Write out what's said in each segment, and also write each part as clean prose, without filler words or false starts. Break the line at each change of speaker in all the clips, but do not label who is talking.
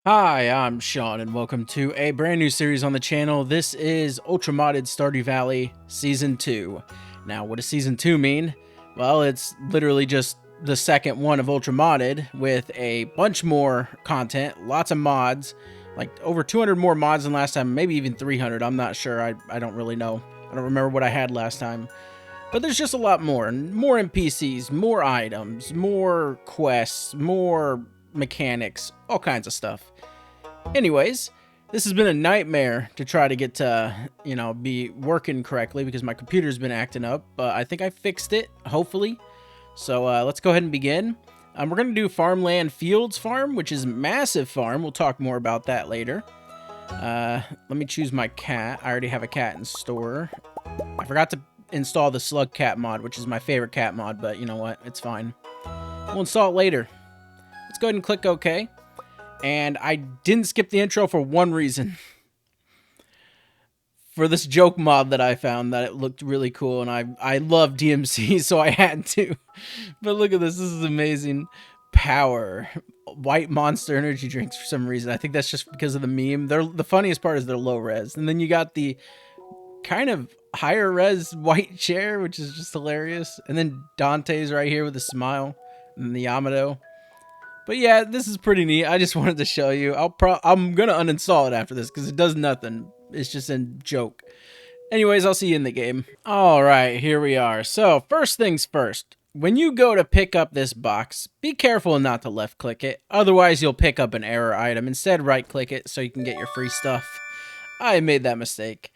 Hi, I'm Sean, and welcome to a brand new series on the channel. This is Ultra Modded Stardew Valley Season 2. Now, what does Season 2 mean? Well, it's literally just the second one of Ultra Modded with a bunch more content, lots of mods, like over 200 more mods than last time, maybe even 300. I'm not sure. I don't really know. I don't remember what I had last time. But there's just a lot more. More NPCs, more items, more quests, more mechanics, all kinds of stuff. Anyways, this has been a nightmare to try to get to, be working correctly because my computer's been acting up, but I think I fixed it, hopefully. So let's go ahead and begin. We're going to do Farmland Fields Farm, which is a massive farm. We'll talk more about that later. Let me choose my cat. I already have a cat in store. I forgot to install the Slug Cat mod, which is my favorite cat mod, but you know what? It's fine. We'll install it later. Let's go ahead and click OK. And I didn't skip the intro for one reason. For this joke mod that I found that it looked really cool, and I love DMC, so I had to. But look at this. This is amazing. Power. White Monster energy drinks for some reason. I think that's just because of the meme. The funniest part is they're low res. And then you got the kind of higher res white chair, which is just hilarious. And then Dante's right here with a smile. And the Yamato. But yeah, this is pretty neat. I just wanted to show you. I'm going to uninstall it after this because it does nothing. It's just a joke. Anyways, I'll see you in the game. All right, here we are. So first things first. When you go to pick up this box, be careful not to left click it. Otherwise, you'll pick up an error item. Instead, right click it so you can get your free stuff. I made that mistake.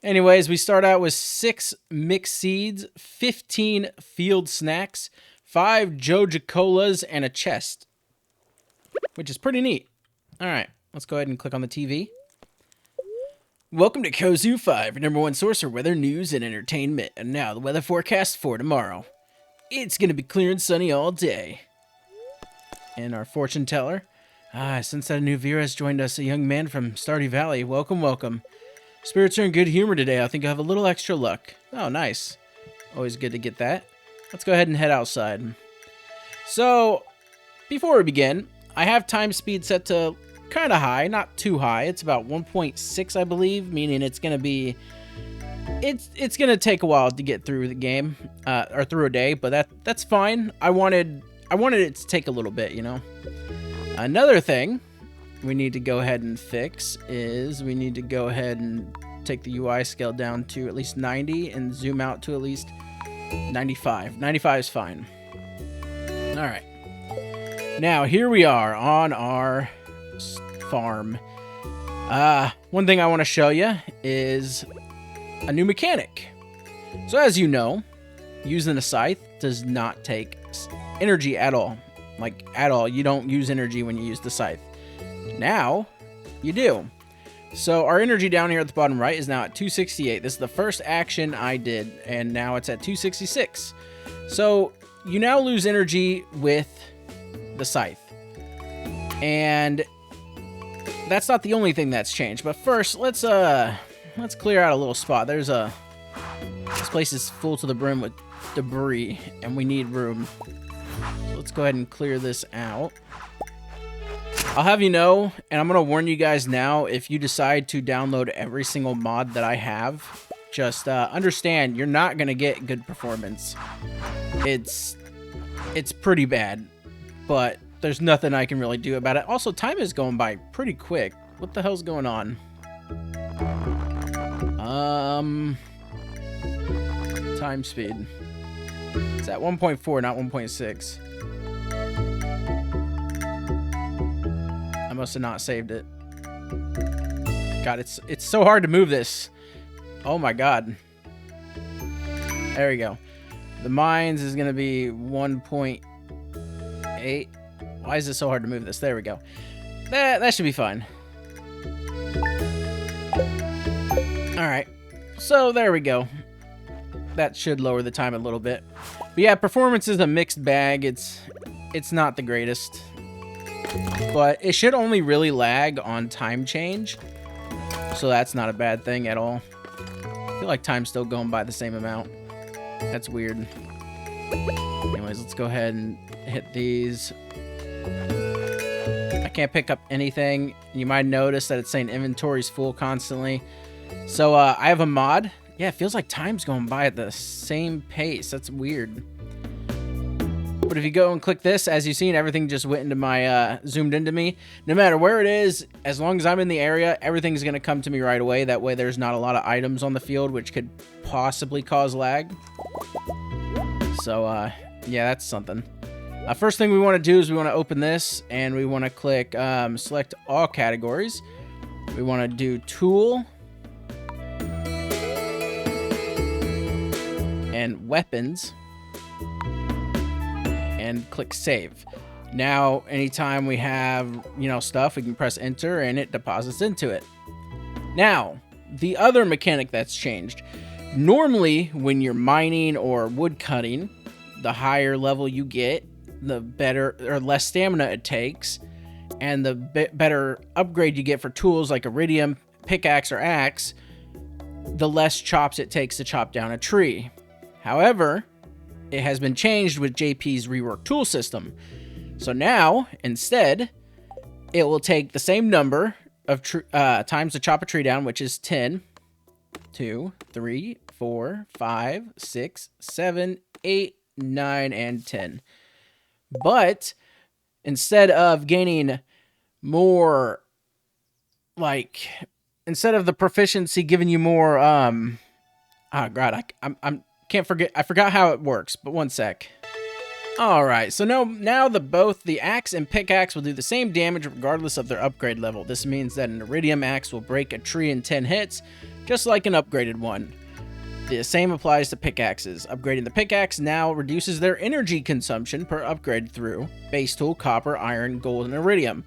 Anyways, we start out with 6 mixed seeds, 15 field snacks, 5 Joja Colas, and a chest, which is pretty neat. All right, let's go ahead and click on the TV. Welcome to Kozu 5, your #1 source for weather, news, and entertainment. And now the weather forecast for tomorrow. It's going to be clear and sunny all day. And our fortune teller. Since that a new viewer has joined us, a young man from Stardew Valley. Welcome, welcome. Spirits are in good humor today. I think I have a little extra luck. Oh, nice. Always good to get that. Let's go ahead and head outside. So, before we begin, I have time speed set to kind of high, not too high. It's about 1.6, I believe, meaning it's going to be... It's going to take a while to get through the game, or through a day, but that's fine. I wanted it to take a little bit, you know. Another thing we need to go ahead and fix is we need to go ahead and take the UI scale down to at least 90 and zoom out to at least 95. 95 is fine. All right. Now, here we are on our farm. One thing I want to show you is a new mechanic. So, as you know, using a scythe does not take energy at all. Like, at all. You don't use energy when you use the scythe. Now, you do. So our energy down here at the bottom right is now at 268. This is the first action I did, and now it's at 266. So you now lose energy with the scythe. And that's not the only thing that's changed. But first, let's clear out a little spot. This place is full to the brim with debris, and we need room. So let's go ahead and clear this out. I'll have you know, and I'm going to warn you guys now, if you decide to download every single mod that I have, just understand you're not going to get good performance. It's pretty bad, but there's nothing I can really do about it. Also, time is going by pretty quick. What the hell's going on? Time speed. It's at 1.4, not 1.6. I must have not saved it. God, it's so hard to move this. Oh my God. There we go. The mines is going to be 1.8. Why is it so hard to move this? There we go. That should be fine. Alright. So there we go. That should lower the time a little bit. But yeah, performance is a mixed bag. It's not the greatest. But it should only really lag on time change. So that's not a bad thing at all. I feel like time's still going by the same amount. That's weird. Anyways, let's go ahead and hit these. I Can't pick up anything. You might notice that it's saying inventory's full constantly. So I have a mod. Yeah, it feels like time's going by at the same pace. That's weird. But if you go and click this, as you've seen, everything just went into my, zoomed into me. No matter where it is, as long as I'm in the area, everything's going to come to me right away. That way there's not a lot of items on the field, which could possibly cause lag. So, yeah, that's something. First thing we want to do is we want to open this, and we want to click select all categories. We want to do tool and weapons, and click save. Now, anytime we have, stuff, we can press enter and it deposits into it. Now, the other mechanic that's changed. Normally, when you're mining or wood cutting, the higher level you get, the better or less stamina it takes, and the better upgrade you get for tools like iridium, pickaxe, or axe, the less chops it takes to chop down a tree. However, it has been changed with JP's rework tool system. So now, instead, it will take the same number of times to chop a tree down, which is 10, 2, 3, 4, 5, 6, 7, 8, 9, and 10. But instead of gaining more, instead of the proficiency giving you more, oh god, I forgot how it works, but one sec. Alright, so now both the axe and pickaxe will do the same damage regardless of their upgrade level. This means that an iridium axe will break a tree in 10 hits, just like an upgraded one. The same applies to pickaxes. Upgrading the pickaxe now reduces their energy consumption per upgrade through base tool, copper, iron, gold, and iridium.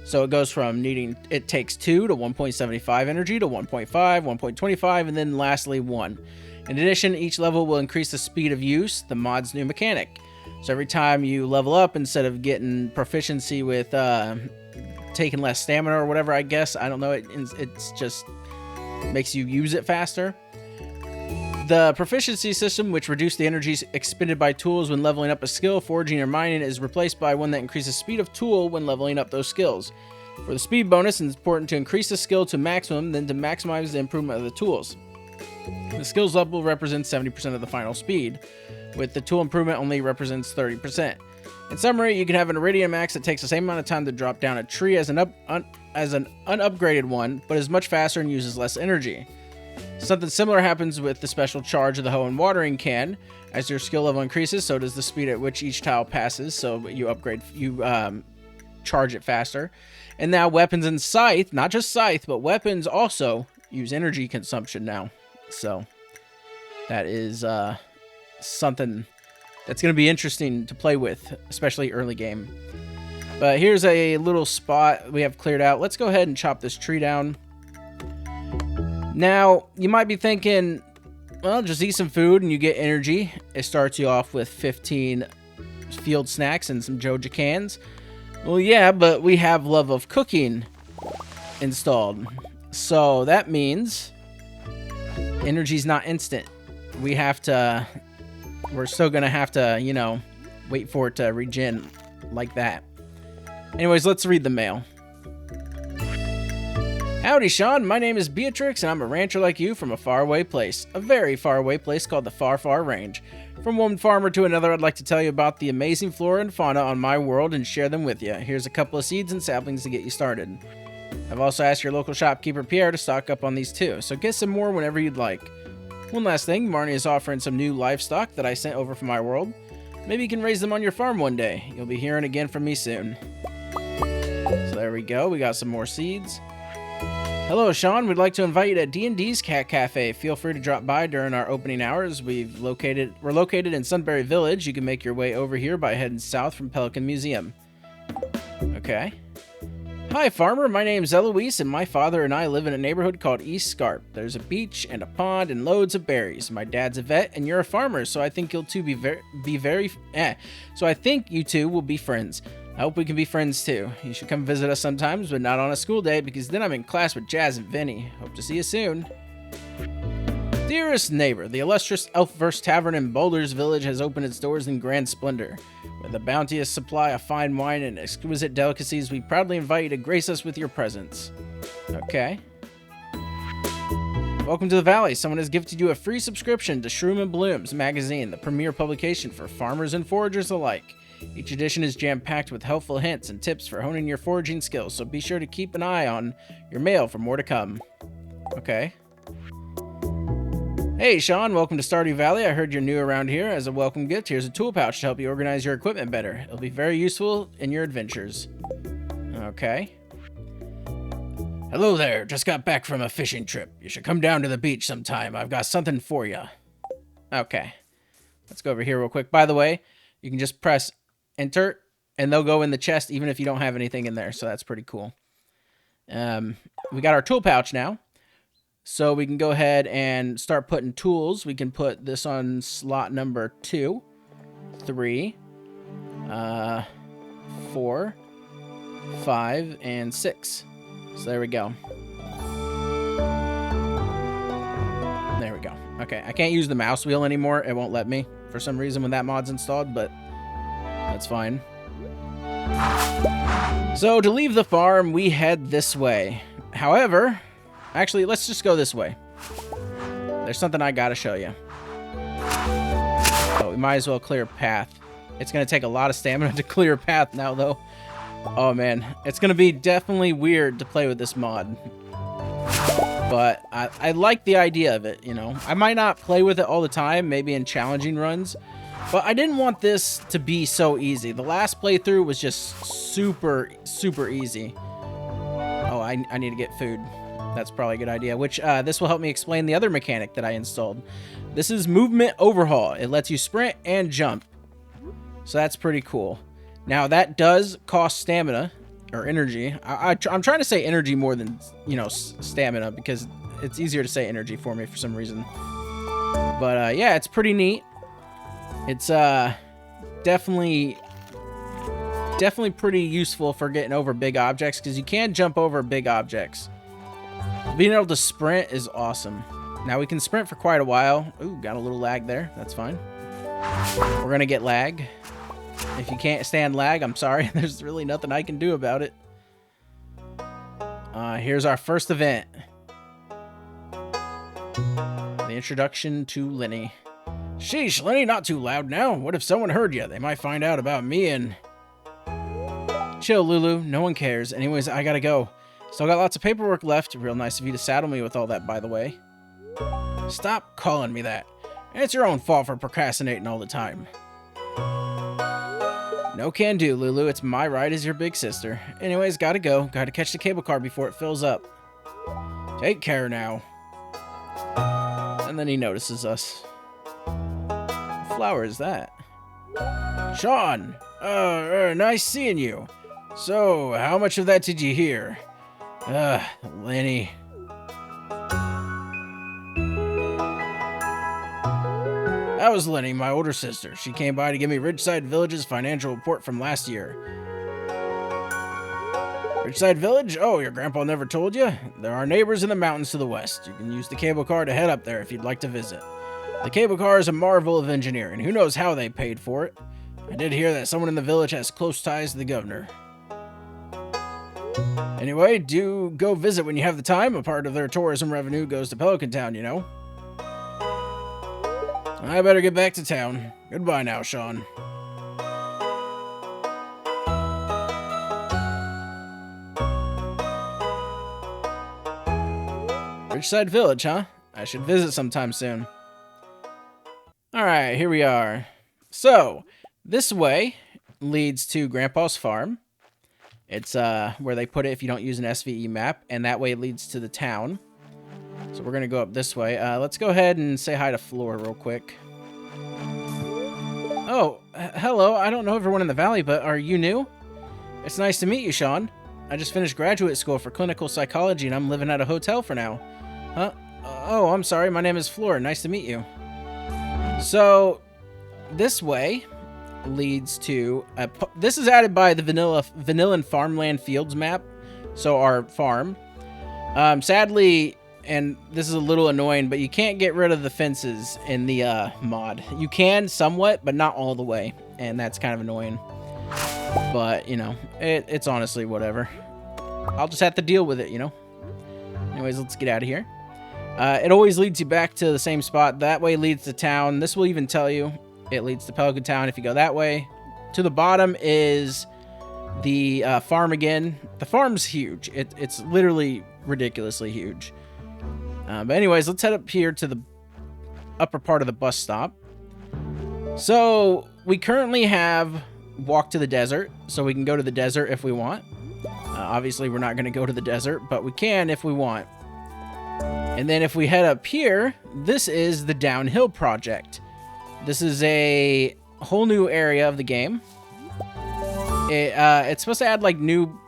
So it goes from it takes 2 to 1.75 energy to 1.5, 1.25, and then lastly 1. In addition, each level will increase the speed of use, the mod's new mechanic. So every time you level up, instead of getting proficiency with taking less stamina or whatever, I guess, I don't know, it's just makes you use it faster. The proficiency system, which reduced the energy expended by tools when leveling up a skill, foraging, or mining, is replaced by one that increases speed of tool when leveling up those skills. For the speed bonus, it's important to increase the skill to maximum, then to maximize the improvement of the tools. The skills level represents 70% of the final speed, with the tool improvement only represents 30%. In summary, you can have an iridium axe that takes the same amount of time to drop down a tree as an unupgraded one, but is much faster and uses less energy. Something similar happens with the special charge of the hoe and watering can. As your skill level increases, so does the speed at which each tile passes, so you charge it faster. And now weapons and scythe, not just scythe, but weapons also use energy consumption now. So that is something that's going to be interesting to play with, especially early game. But here's a little spot we have cleared out. Let's go ahead and chop this tree down. Now, you might be thinking, well, just eat some food and you get energy. It starts you off with 15 field snacks and some Joja cans. Well, yeah, but we have Love of Cooking installed. So that means energy's not instant. We're still going to have to, wait for it to regen like that. Anyways, let's read the mail. Howdy, Sean. My name is Beatrix, and I'm a rancher like you from a faraway place. A very faraway place called the Far, Far Range. From one farmer to another, I'd like to tell you about the amazing flora and fauna on my world and share them with you. Here's a couple of seeds and saplings to get you started. I've also asked your local shopkeeper, Pierre, to stock up on these too, so get some more whenever you'd like. One last thing, Marnie is offering some new livestock that I sent over from my world. Maybe you can raise them on your farm one day. You'll be hearing again from me soon. So there we go. We got some more seeds. Hello, Sean. We'd like to invite you to D&D's Cat Cafe. Feel free to drop by during our opening hours. We're located in Sunbury Village. You can make your way over here by heading south from Pelican Museum. Okay. Hi, farmer. My name's Eloise, and my father and I live in a neighborhood called East Scarp. There's a beach and a pond and loads of berries. My dad's a vet, and you're a farmer, so I think you'll two So I think you two will be friends. I hope we can be friends too. You should come visit us sometimes, but not on a school day, because then I'm in class with Jazz and Vinny. Hope to see you soon. Dearest neighbor, the illustrious Elfverse Tavern in Boulder's Village has opened its doors in grand splendor. With a bounteous supply of fine wine and exquisite delicacies, we proudly invite you to grace us with your presence. Okay. Welcome to the Valley. Someone has gifted you a free subscription to Shroom and Blooms magazine, the premier publication for farmers and foragers alike. Each edition is jam-packed with helpful hints and tips for honing your foraging skills, so be sure to keep an eye on your mail for more to come. Okay. Hey, Sean, welcome to Stardew Valley. I heard you're new around here. As a welcome gift, here's a tool pouch to help you organize your equipment better. It'll be very useful in your adventures. Okay. Hello there. Just got back from a fishing trip. You should come down to the beach sometime. I've got something for you. Okay. Let's go over here real quick. By the way, you can just press enter, and they'll go in the chest even if you don't have anything in there, so that's pretty cool. We got our tool pouch now. So we can go ahead and start putting tools. We can put this on slot number 2, 3, 4, 5, and 6. So there we go. There we go. Okay, I can't use the mouse wheel anymore. It won't let me for some reason when that mod's installed, but that's fine. So to leave the farm, we head this way. However, actually, let's just go this way. There's something I gotta show you. Oh, we might as well clear a path. It's gonna take a lot of stamina to clear a path now, though. Oh, man. It's gonna be definitely weird to play with this mod. But I like the idea of it, you know. I might not play with it all the time, maybe in challenging runs. But I didn't want this to be so easy. The last playthrough was just super, super easy. Oh, I need to get food. That's probably a good idea, which this will help me explain the other mechanic that I installed. This is Movement Overhaul. It lets you sprint and jump. So that's pretty cool. Now, that does cost stamina, or energy. I'm trying to say energy more than, you know, stamina, because it's easier to say energy for me for some reason. But, yeah, it's pretty neat. It's definitely pretty useful for getting over big objects, because you can jump over big objects. Being able to sprint is awesome. Now we can sprint for quite a while. Ooh, got a little lag there. That's fine. We're going to get lag. If you can't stand lag, I'm sorry. There's really nothing I can do about it. Here's our first event. The introduction to Lenny. Sheesh, Lenny, not too loud now. What if someone heard you? They might find out about me and... Chill, Lulu. No one cares. Anyways, I gotta go. Still got lots of paperwork left. Real nice of you to saddle me with all that, by the way. Stop calling me that. It's your own fault for procrastinating all the time. No can do, Lulu. It's my right as your big sister. Anyways, gotta go. Gotta catch the cable car before it fills up. Take care now. And then he notices us. What flower is that? Sean! Nice seeing you. So, how much of that did you hear? Lenny. That was Lenny, my older sister. She came by to give me Ridgeside Village's financial report from last year. Ridgeside Village? Oh, your grandpa never told you? There are neighbors in the mountains to the west. You can use the cable car to head up there if you'd like to visit. The cable car is a marvel of engineering. Who knows how they paid for it? I did hear that someone in the village has close ties to the governor. Anyway, do go visit when you have the time. A part of their tourism revenue goes to Pelican Town, you know. I better get back to town. Goodbye now, Sean. Ridgeside Village, huh? I should visit sometime soon. Alright, here we are. So, this way leads to Grandpa's farm. It's where they put it if you don't use an SVE map, and that way it leads to the town. So we're going to go up this way. Let's go ahead and say hi to Floor real quick. Oh, hello. I don't know everyone in the valley, but are you new? It's nice to meet you, Sean. I just finished graduate school for clinical psychology, and I'm living at a hotel for now. Huh? Oh, I'm sorry. My name is Floor. Nice to meet you. So, this way leads to... this is added by the Vanilla Farmland Fields map. So, our farm. Sadly... and this is a little annoying, but you can't get rid of the fences in the mod. You can somewhat, but not all the way, and that's kind of annoying. But, you know, it's honestly whatever. I'll just have to deal with it, you know? Anyways, let's get out of here. It always leads you back to the same spot. That way leads to town. This will even tell you it leads to Pelican Town if you go that way. To the bottom is the farm again. The farm's huge. It's literally ridiculously huge. But anyways, let's head up here to the upper part of the bus stop. So we currently have walk to the desert, so we can go to the desert if we want. Obviously, we're not going to go to the desert, but we can if we want. And then if we head up here, this is the downhill project. This is a whole new area of the game. It's supposed to add like new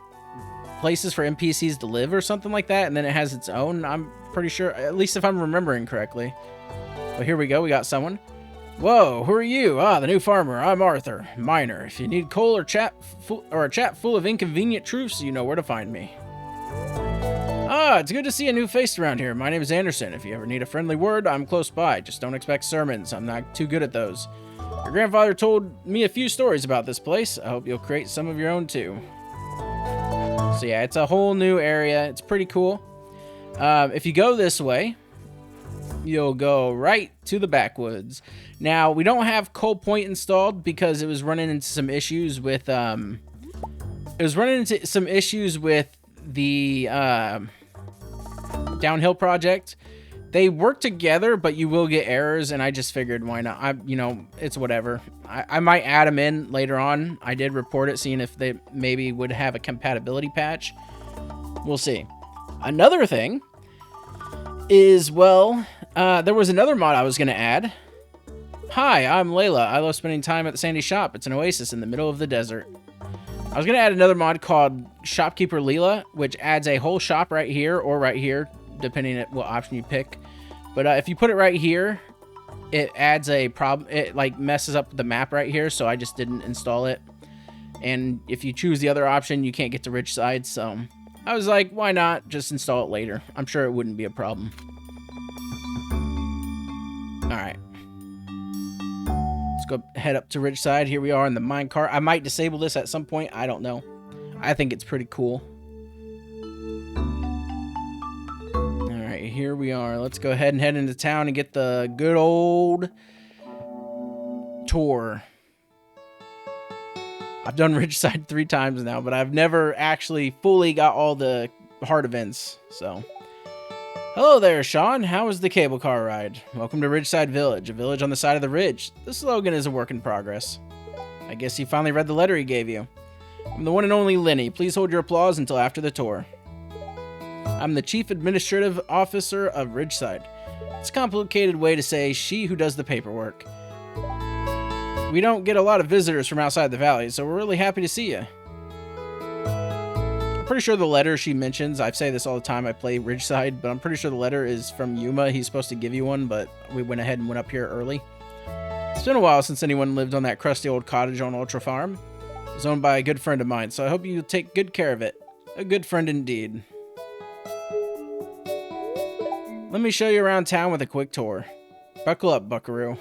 places for NPCs to live or something like that, and then it has its own, I'm pretty sure, at least if I'm remembering correctly. But here we go, we got someone. Whoa, who are you? Ah, the new farmer. I'm Arthur, miner. If you need coal or a chat full of inconvenient truths, you know where to find me. Ah, it's good to see a new face around here. My name is Anderson. If you ever need a friendly word, I'm close by. Just don't expect sermons. I'm not too good at those. Your grandfather told me a few stories about this place. I hope you'll create some of your own too. So yeah, it's a whole new area. It's pretty cool. If you go this way, you'll go right to the backwoods. Now, we don't have Coal Point installed because it was running into some issues with the downhill project. They work together, but you will get errors, and I just figured why not. You know, it's whatever. I might add them in later on. I did report it, seeing if they maybe would have a compatibility patch. We'll see. Another thing is, well, there was another mod I was going to add. Hi, I'm Layla. I love spending time at the Sandy Shop. It's an oasis in the middle of the desert. I was going to add another mod called Shopkeeper Leela, which adds a whole shop right here or right here, depending on what option you pick. But if you put it right here, it adds a problem. It like messes up the map right here, so I just didn't install it. And if you choose the other option, you can't get to Ridgeside, so I was like, why not just install it later? I'm sure it wouldn't be a problem. Alright. Let's go head up to Ridgeside. Here we are in the minecart. I might disable this at some point. I don't know. I think it's pretty cool. Alright, here we are. Let's go ahead and head into town and get the good old tour. I've done Ridgeside 3 times now, but I've never actually fully got all the hard events, so... Hello there, Sean. How was the cable car ride? Welcome to Ridgeside Village, a village on the side of the ridge. The slogan is a work in progress. I guess you finally read the letter he gave you. I'm the one and only Lenny. Please hold your applause until after the tour. I'm the Chief Administrative Officer of Ridgeside. It's a complicated way to say she who does the paperwork. We don't get a lot of visitors from outside the valley, so we're really happy to see you. I'm pretty sure the letter she mentions, I say this all the time, I play Ridgeside, but I'm pretty sure the letter is from Yuma. He's supposed to give you one, but we went ahead and went up here early. It's been a while since anyone lived on that crusty old cottage on Ultra Farm. It was owned by a good friend of mine, so I hope you take good care of it. A good friend indeed. Let me show you around town with a quick tour. Buckle up, buckaroo.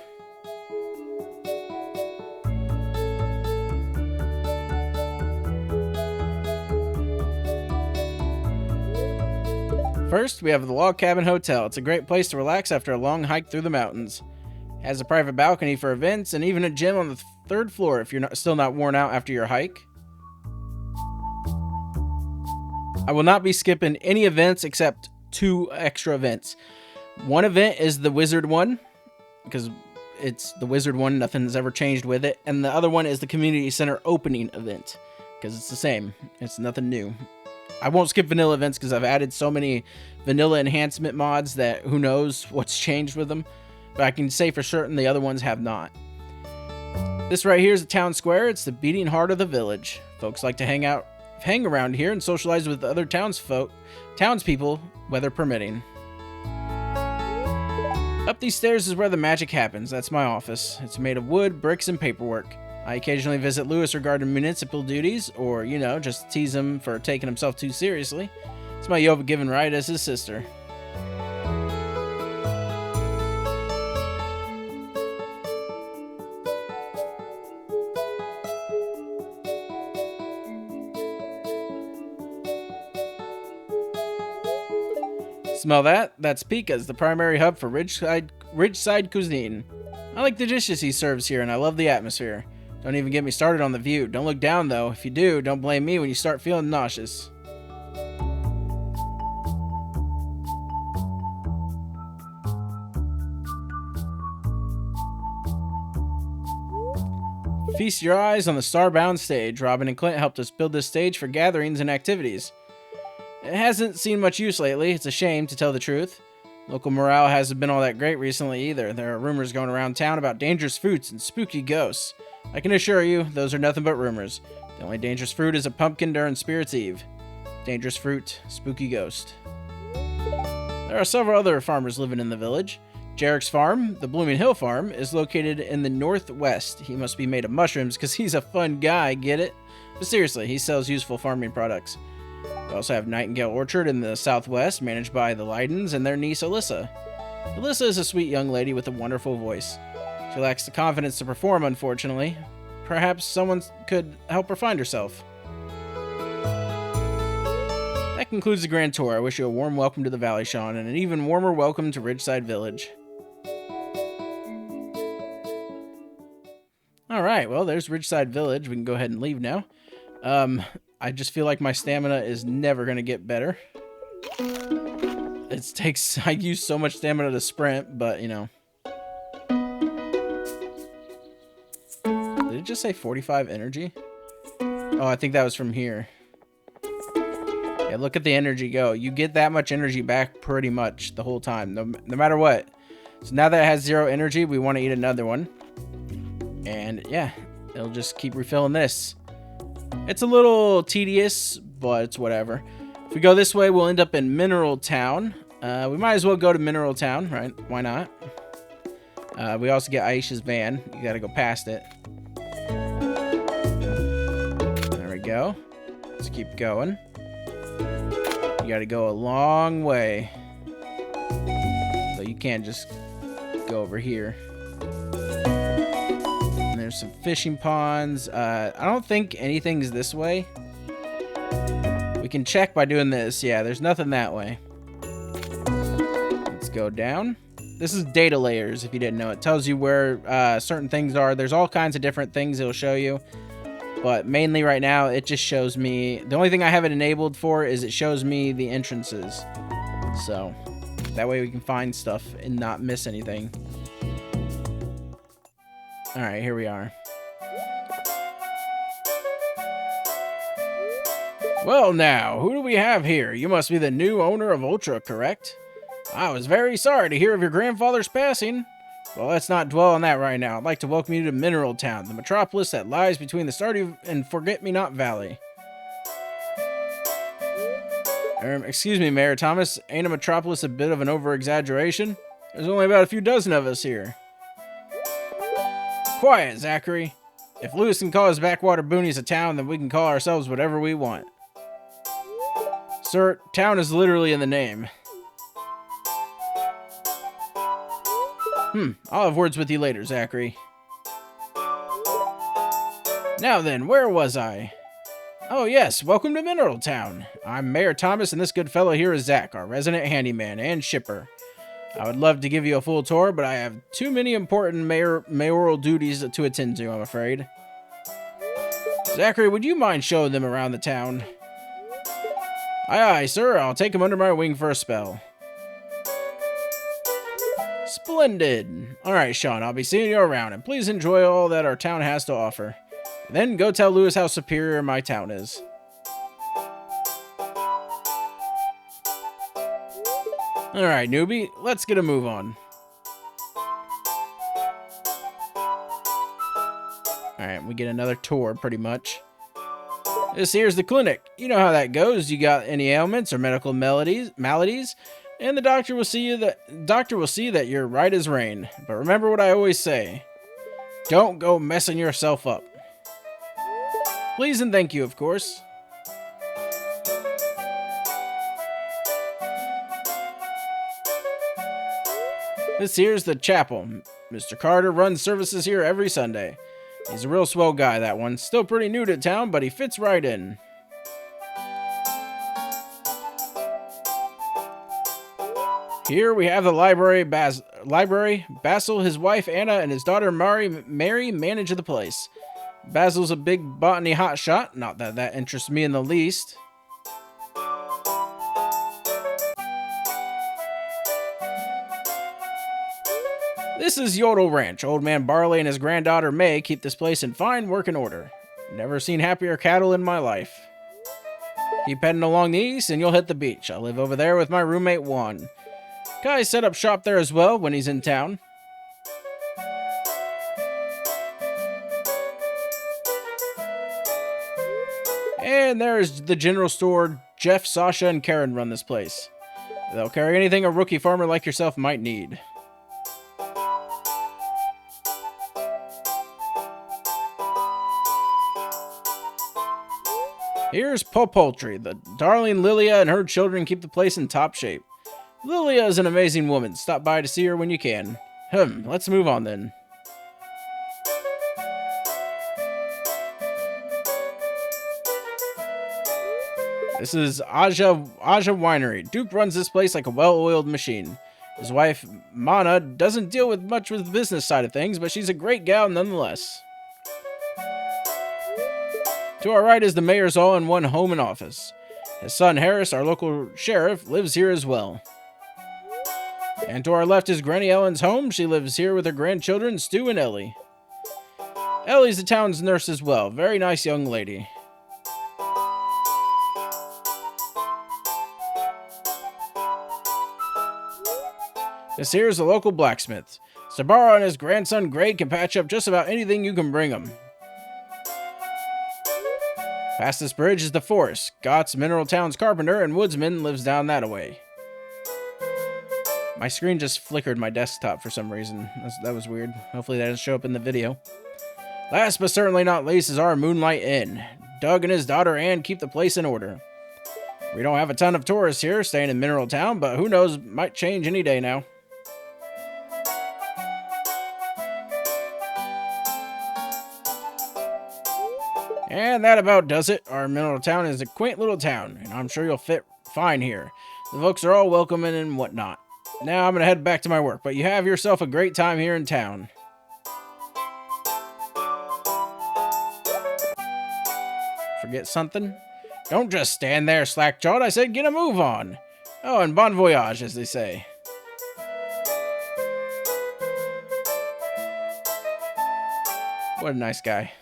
First, we have the Log Cabin Hotel. It's a great place to relax after a long hike through the mountains. It has a private balcony for events and even a gym on the 3rd floor if you're still not worn out after your hike. I will not be skipping any events except 2 extra events. One event is the Wizard one, because it's the Wizard one, nothing's ever changed with it. And the other one is the Community Center opening event, because it's the same. It's nothing new. I won't skip vanilla events because I've added so many vanilla enhancement mods that who knows what's changed with them. But I can say for certain the other ones have not. This right here is the town square. It's the beating heart of the village. Folks like to hang around here and socialize with other townspeople, weather permitting. Up these stairs is where the magic happens. That's my office. It's made of wood, bricks, and paperwork. I occasionally visit Lewis regarding municipal duties, or, you know, just tease him for taking himself too seriously. It's my Yoba given right as his sister. Smell that? That's Pika's, the primary hub for Ridgeside cuisine. I like the dishes he serves here, and I love the atmosphere. Don't even get me started on the view. Don't look down, though. If you do, don't blame me when you start feeling nauseous. Feast your eyes on the starbound stage. Robin and Clint helped us build this stage for gatherings and activities. It hasn't seen much use lately. It's a shame, to tell the truth. Local morale hasn't been all that great recently either. There are rumors going around town about dangerous fruits and spooky ghosts. I can assure you, those are nothing but rumors. The only dangerous fruit is a pumpkin during Spirit's Eve. Dangerous fruit, spooky ghost. There are several other farmers living in the village. Jarek's farm, the Blooming Hill farm, is located in the northwest. He must be made of mushrooms because he's a fun guy, get it? But seriously, he sells useful farming products. We also have Nightingale Orchard in the southwest, managed by the Lydens and their niece Alyssa. Alyssa is a sweet young lady with a wonderful voice. She lacks the confidence to perform, unfortunately. Perhaps someone could help her find herself. That concludes the grand tour. I wish you a warm welcome to the Valley, Sean, and an even warmer welcome to Ridgeside Village. Alright, well, there's Ridgeside Village. We can go ahead and leave now. I just feel like my stamina is never going to get better. I use so much stamina to sprint, but, you know. Did it just say 45 energy? Oh, I think that was from here. Yeah, look at the energy go. You get that much energy back pretty much the whole time, no matter what. So now that it has 0 energy, we want to eat another one. And yeah, it'll just keep refilling this. It's a little tedious, but it's whatever. If we go this way, we'll end up in Mineral Town. We might as well go to Mineral Town, right? Why not? We also get Aisha's van. You gotta go past it. There we go. Let's keep going. You gotta go a long way. So you can't just go over here. And there's some fishing ponds. I don't think anything's this way. We can check by doing this. Yeah, there's nothing that way. Let's go down. This is data layers, if you didn't know. It tells you where certain things are. There's all kinds of different things it'll show you. But mainly right now, it just shows me... The only thing I have it enabled for is it shows me the entrances. So, that way we can find stuff and not miss anything. Alright, here we are. Well now, who do we have here? You must be the new owner of Ultra, correct? I was very sorry to hear of your grandfather's passing. Well, let's not dwell on that right now. I'd like to welcome you to Mineral Town, the metropolis that lies between the Stardew and Forget-Me-Not Valley. Excuse me, Mayor Thomas. Ain't a metropolis a bit of an over-exaggeration? There's only about a few dozen of us here. Quiet, Zachary. If Lewis can call his backwater boonies a town, then we can call ourselves whatever we want. Sir, town is literally in the name. I'll have words with you later, Zachary. Now then, where was I? Oh yes, welcome to Mineral Town. I'm Mayor Thomas, and this good fellow here is Zach, our resident handyman and shipper. I would love to give you a full tour, but I have too many important mayoral duties to attend to, I'm afraid. Zachary, would you mind showing them around the town? Aye, aye, sir. I'll take him under my wing for a spell. Splendid. Alright, Sean, I'll be seeing you around, and please enjoy all that our town has to offer. Then go tell Lewis how superior my town is. Alright, newbie, let's get a move on. Alright, we get another tour, pretty much. This here's the clinic. You know how that goes. You got any ailments or medical maladies, and the doctor will see that you're right as rain. But remember what I always say. Don't go messing yourself up. Please and thank you, of course. This here's the chapel. Mr. Carter runs services here every Sunday. He's a real swell guy, that one. Still pretty new to town, but he fits right in. Here we have the library. Basil, his wife Anna, and his daughter Mary manage the place. Basil's a big botany hotshot. Not that that interests me in the least. This is Yodel Ranch. Old man Barley and his granddaughter May keep this place in fine working order. Never seen happier cattle in my life. Keep heading along the east and you'll hit the beach. I live over there with my roommate Juan. Guy set up shop there as well when he's in town. And there's the general store. Jeff, Sasha, and Karen run this place. They'll carry anything a rookie farmer like yourself might need. Here's Poultry. The darling Lilia and her children keep the place in top shape. Lilia is an amazing woman. Stop by to see her when you can. Let's move on then. This is Aja Winery. Duke runs this place like a well-oiled machine. His wife, Mana, doesn't deal with much with the business side of things, but she's a great gal nonetheless. To our right is the mayor's all-in-one home and office. His son Harris, our local sheriff, lives here as well. And to our left is Granny Ellen's home. She lives here with her grandchildren, Stu and Ellie. Ellie's the town's nurse as well. Very nice young lady. This here is the local blacksmith. Sabara and his grandson Greg can patch up just about anything you can bring them. Past this bridge is the forest. Gott's Mineral Town's carpenter and woodsman lives down that way. My screen just flickered my desktop for some reason. That was weird. Hopefully that doesn't show up in the video. Last but certainly not least is our Moonlight Inn. Doug and his daughter Ann keep the place in order. We don't have a ton of tourists here staying in Mineral Town, but who knows, might change any day now. And that about does it. Our Mineral Town is a quaint little town, and I'm sure you'll fit fine here. The folks are all welcoming and whatnot. Now I'm going to head back to my work, but you have yourself a great time here in town. Forget something? Don't just stand there slack-jawed. I said get a move on. Oh, and bon voyage, as they say. What a nice guy.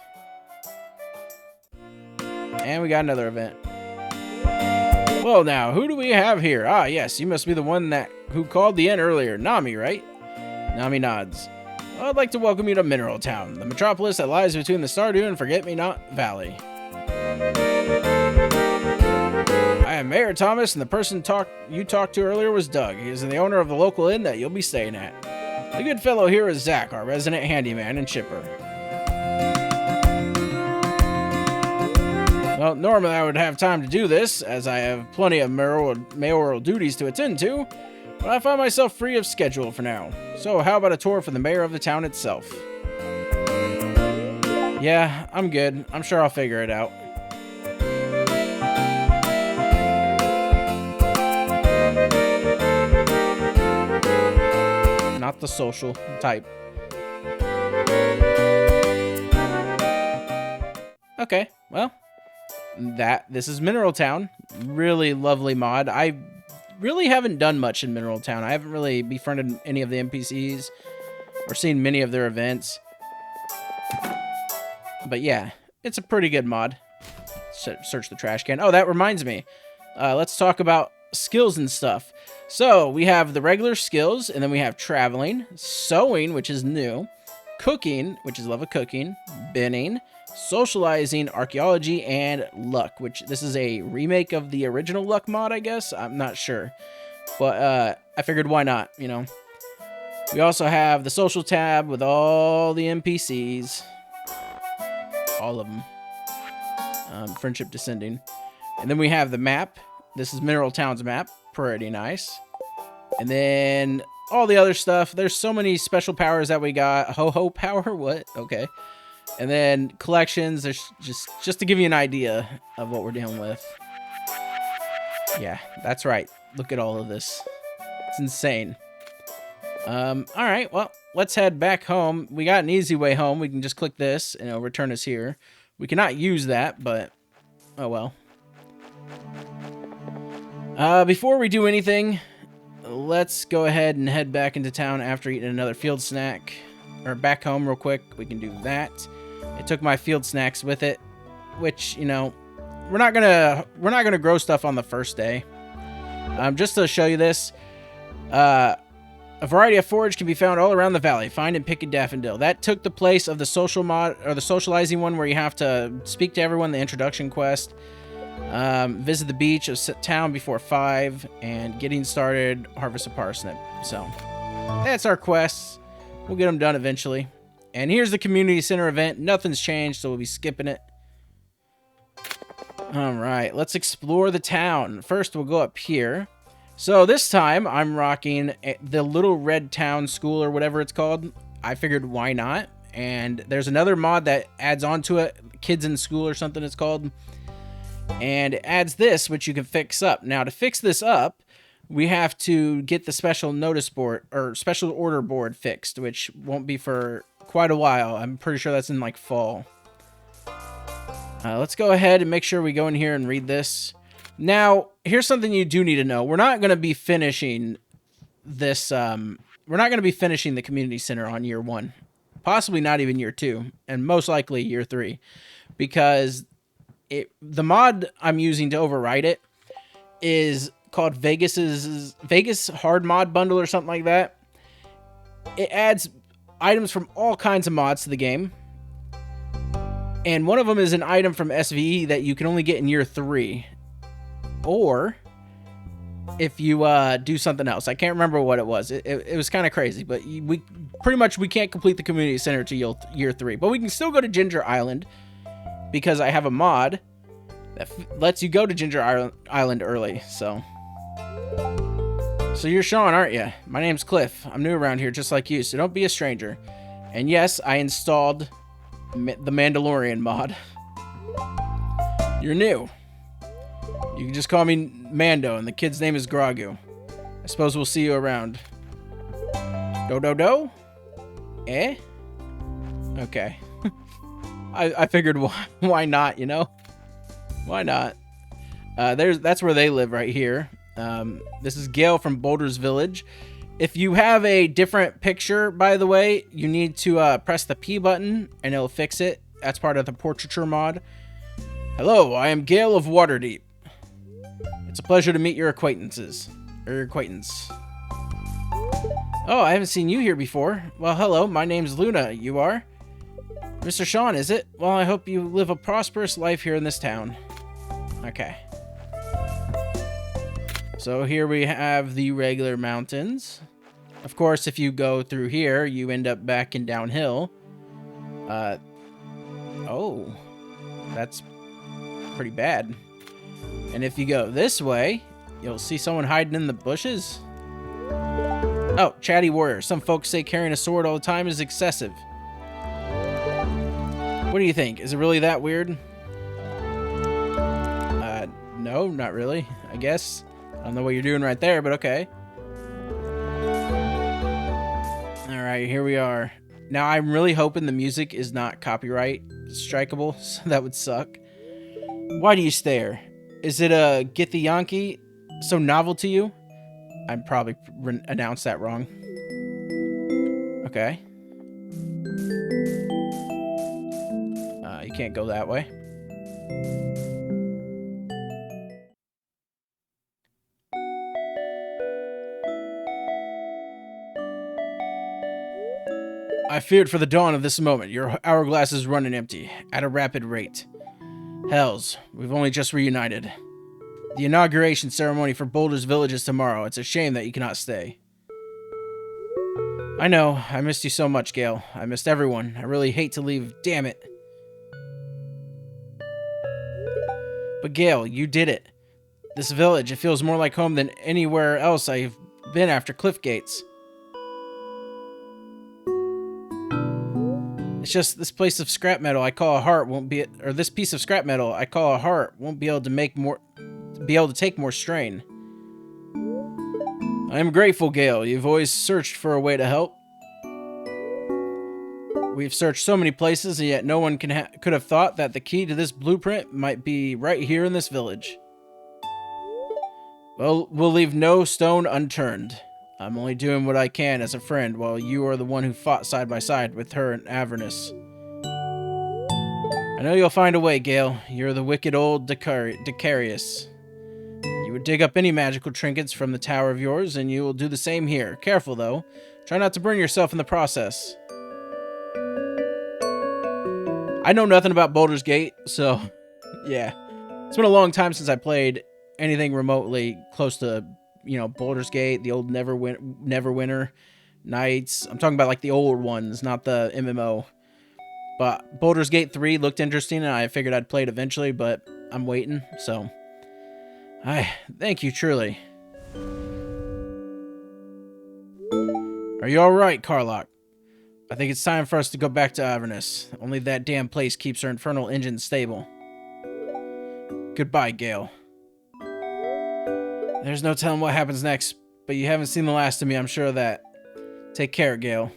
And we got another event. Well now, who do we have here? Ah, yes, you must be the one who called the inn earlier. Nami, right? Nami nods. Well, I'd like to welcome you to Mineral Town, the metropolis that lies between the Stardew and Forget-Me-Not Valley. I am Mayor Thomas, and the person you talked to earlier was Doug. He is the owner of the local inn that you'll be staying at. The good fellow here is Zach, our resident handyman and shipper. Well, normally I would have time to do this, as I have plenty of mayoral duties to attend to, but I find myself free of schedule for now. So how about a tour for the mayor of the town itself? Yeah, I'm good. I'm sure I'll figure it out. Not the social type. Okay, well. This is Mineral Town. Really lovely mod. I really haven't done much in Mineral Town. I haven't really befriended any of the NPCs or seen many of their events. But yeah, it's a pretty good mod. Search the trash can. Oh, that reminds me. Let's talk about skills and stuff. So we have the regular skills, and then we have traveling, sewing, which is new, cooking, which is love of cooking, binning, socializing, archaeology, and luck, which this is a remake of the original luck mod, I guess. I'm not sure, but I figured why not, you know. We also have the social tab with all the NPCs, all of them. Friendship Descending, and then we have the map. This is Mineral Town's map, pretty nice. And then all the other stuff. There's so many special powers that we got. Ho-ho power, what? Okay. And then collections, there's just to give you an idea of what we're dealing with. Yeah, that's right. Look at all of this. It's insane. Alright, well, let's head back home. We got an easy way home. We can just click this, and it'll return us here. We cannot use that, but... oh well. Before we do anything, let's go ahead and head back into town after eating another field snack. Or back home real quick. We can do that. It took my field snacks with it, which, you know, we're not gonna grow stuff on the first day. Just to show you this, a variety of forage can be found all around the valley. Find and pick a daffodil. That took the place of the social mod, or the socializing one, where you have to speak to everyone. The introduction quest. Visit the beach of town before 5, and getting started, harvest a parsnip. So that's our quests. We'll get them done eventually. And here's the community center event. Nothing's changed, so we'll be skipping it. All right, let's explore the town. First, we'll go up here. So this time, I'm rocking the Little Red Town School, or whatever it's called. I figured, why not? And there's another mod that adds on to it, Kids in School or something it's called. And it adds this, which you can fix up. Now, to fix this up, we have to get the special notice board, or special order board fixed, which won't be for quite a while. I'm pretty sure that's in, like, fall. Let's go ahead and make sure we go in here and read this. Now, here's something you do need to know. We're not going to be finishing this, we're not going to be finishing the community center on year 1. Possibly not even year 2, and most likely year 3. Because the mod I'm using to override it is called Vegas Hard Mod Bundle or something like that. It adds items from all kinds of mods to the game. And one of them is an item from SVE that you can only get in year 3. Or if you do something else. I can't remember what it was. It was kind of crazy, but we can't complete the community center to year 3. But we can still go to Ginger Island because I have a mod that lets you go to Ginger Island early. So you're Sean, aren't you? My name's Cliff. I'm new around here just like you, so don't be a stranger. And yes, I installed the Mandalorian mod. You're new. You can just call me Mando, and the kid's name is Grogu. I suppose we'll see you around. Do? Eh? Okay. I figured why not, you know? Why not? That's where they live right here. This is Gail from Boulder's Village. If you have a different picture, by the way, you need to press the P button and it'll fix it. That's part of the portraiture mod. Hello, I am Gail of Waterdeep. It's a pleasure to meet your acquaintances. Or your acquaintance. Oh, I haven't seen you here before. Well, hello, my name's Luna. You are? Mr. Sean, is it? Well, I hope you live a prosperous life here in this town. Okay. So here we have the regular mountains. Of course, if you go through here, you end up back in downhill. Oh, that's pretty bad. And if you go this way, you'll see someone hiding in the bushes. Oh, chatty warrior. Some folks say carrying a sword all the time is excessive. What do you think? Is it really that weird? No, not really, I guess. I don't know what you're doing right there, but okay. Alright, here we are. Now, I'm really hoping the music is not copyright strikeable, so that would suck. Why do you stare? Is it a Get the Yankee so novel to you? I probably announced that wrong. Okay. You can't go that way. I feared for the dawn of this moment. Your hourglass is running empty at a rapid rate. Hells, we've only just reunited. The inauguration ceremony for Boulder's Village is tomorrow. It's a shame that you cannot stay. I know. I missed you so much, Gale. I missed everyone. I really hate to leave. Damn it. But Gale, you did it. This village, it feels more like home than anywhere else I've been after Cliffgates. It's just this place of scrap metal I call a heart won't be, or this piece of scrap metal I call a heart won't be able to take more strain. I am grateful, Gale. You've always searched for a way to help. We've searched so many places, and yet no one could have thought that the key to this blueprint might be right here in this village. Well, we'll leave no stone unturned. I'm only doing what I can as a friend, while you are the one who fought side by side with her and Avernus. I know you'll find a way, Gale. You're the wicked old Decarius. You would dig up any magical trinkets from the tower of yours, and you will do the same here. Careful, though. Try not to burn yourself in the process. I know nothing about Baldur's Gate, so yeah. It's been a long time since I played anything remotely close to, you know, Baldur's Gate, the old Neverwinter Nights. I'm talking about like the old ones, not the MMO. But Baldur's Gate 3 looked interesting, and I figured I'd play it eventually, but I'm waiting, so thank you, truly. Are you alright, Karlach? I think it's time for us to go back to Avernus. Only that damn place keeps her infernal engines stable. Goodbye, Gale. There's no telling what happens next, but you haven't seen the last of me, I'm sure of that. Take care, Gale.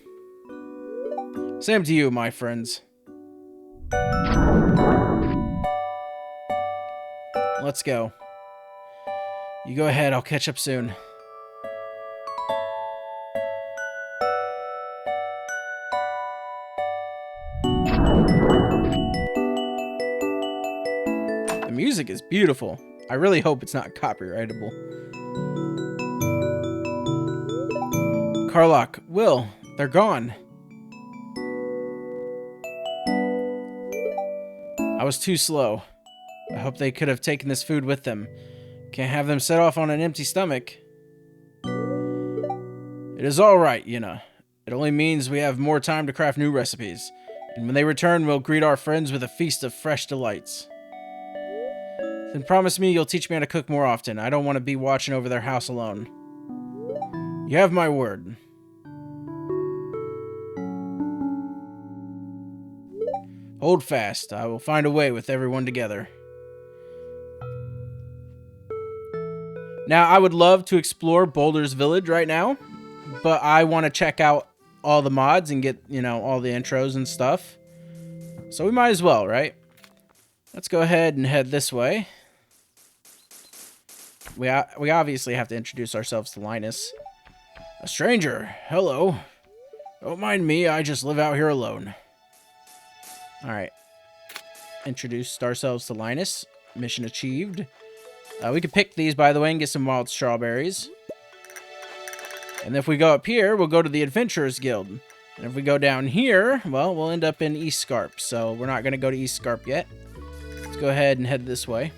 Same to you, my friends. Let's go. You go ahead, I'll catch up soon. The music is beautiful. I really hope it's not copyrightable. Karlach, Will, they're gone. I was too slow. I hope they could have taken this food with them. Can't have them set off on an empty stomach. It is all right, Yenna. It only means we have more time to craft new recipes. And when they return, we'll greet our friends with a feast of fresh delights. Then promise me you'll teach me how to cook more often. I don't want to be watching over their house alone. You have my word. Hold fast. I will find a way with everyone together. Now, I would love to explore Boulder's Village right now, but I want to check out all the mods and get, you know, all the intros and stuff. So we might as well, right? Let's go ahead and head this way. We obviously have to introduce ourselves to Linus. A stranger. Hello. Don't mind me, I just live out here alone. Alright. Introduced ourselves to Linus. Mission achieved. We could pick these, by the way, and get some wild strawberries. And if we go up here, we'll go to the Adventurers Guild. And if we go down here, well, we'll end up in East Scarp. So we're not going to go to East Scarp yet. Let's go ahead and head this way.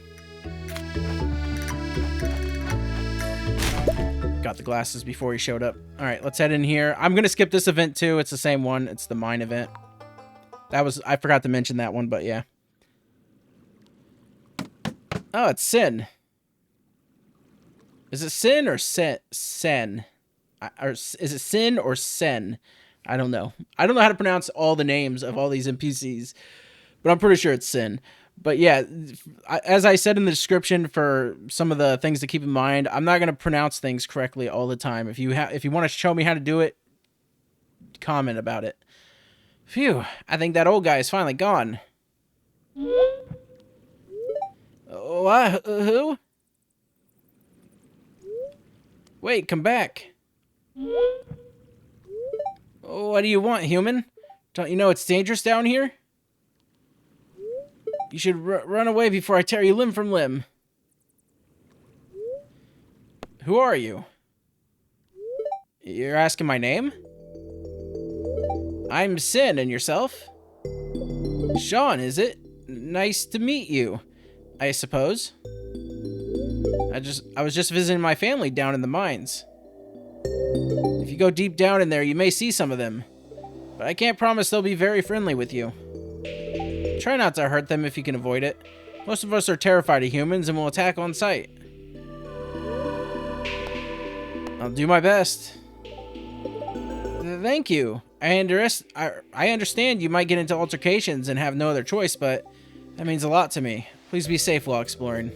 Got the glasses before he showed up. Alright, let's head in here. I'm going to skip this event too. It's the same one. It's the mine event. I forgot to mention that one, but yeah. Oh, it's Sin. Is it Sin or Sen? Or is it Sin or Sen? I don't know. I don't know how to pronounce all the names of all these NPCs, but I'm pretty sure it's Sin. But yeah, as I said in the description for some of the things to keep in mind, I'm not going to pronounce things correctly all the time. If you want to show me how to do it, comment about it. Phew, I think that old guy is finally gone. What? Who? Wait, come back. What do you want, human? Don't you know it's dangerous down here? You should run away before I tear you limb from limb. Who are you? You're asking my name? I'm Sin, and yourself? Sean, is it? Nice to meet you, I suppose. I was just visiting my family down in the mines. If you go deep down in there, you may see some of them. But I can't promise they'll be very friendly with you. Try not to hurt them if you can avoid it. Most of us are terrified of humans and will attack on sight. I'll do my best. Thank you. I understand you might get into altercations and have no other choice, but that means a lot to me. Please be safe while exploring.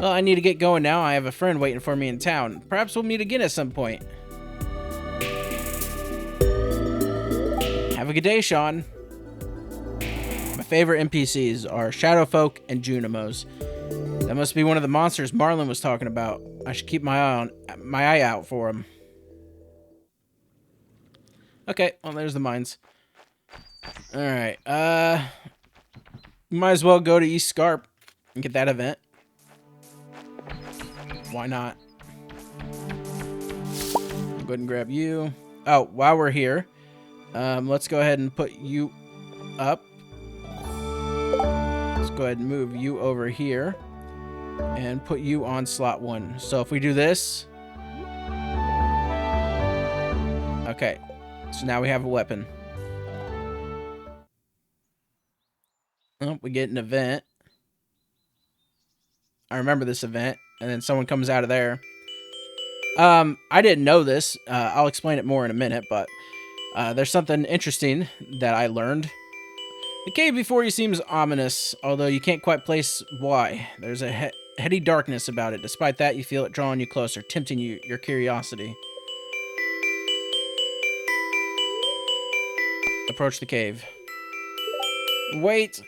Well, I need to get going now. I have a friend waiting for me in town. Perhaps we'll meet again at some point. Have a good day, Sean. My favorite NPCs are Shadowfolk and Junimos. That must be one of the monsters Marlon was talking about. I should keep my eye out for him. Okay, well, there's the mines. Alright, might as well go to East Scarp and get that event. Why not? I'll go ahead and grab you. Oh, while we're here, let's go ahead and put you up. Let's go ahead and move you over here and put you on slot 1. So if we do this, okay, so now we have a weapon. Oh, we get an event. I remember this event, and then someone comes out of there. I didn't know this. I'll explain it more in a minute, but there's something interesting that I learned. The cave before you seems ominous, although you can't quite place why. There's a heady darkness about it. Despite that, you feel it drawing you closer, tempting your curiosity. Approach the cave. Wait.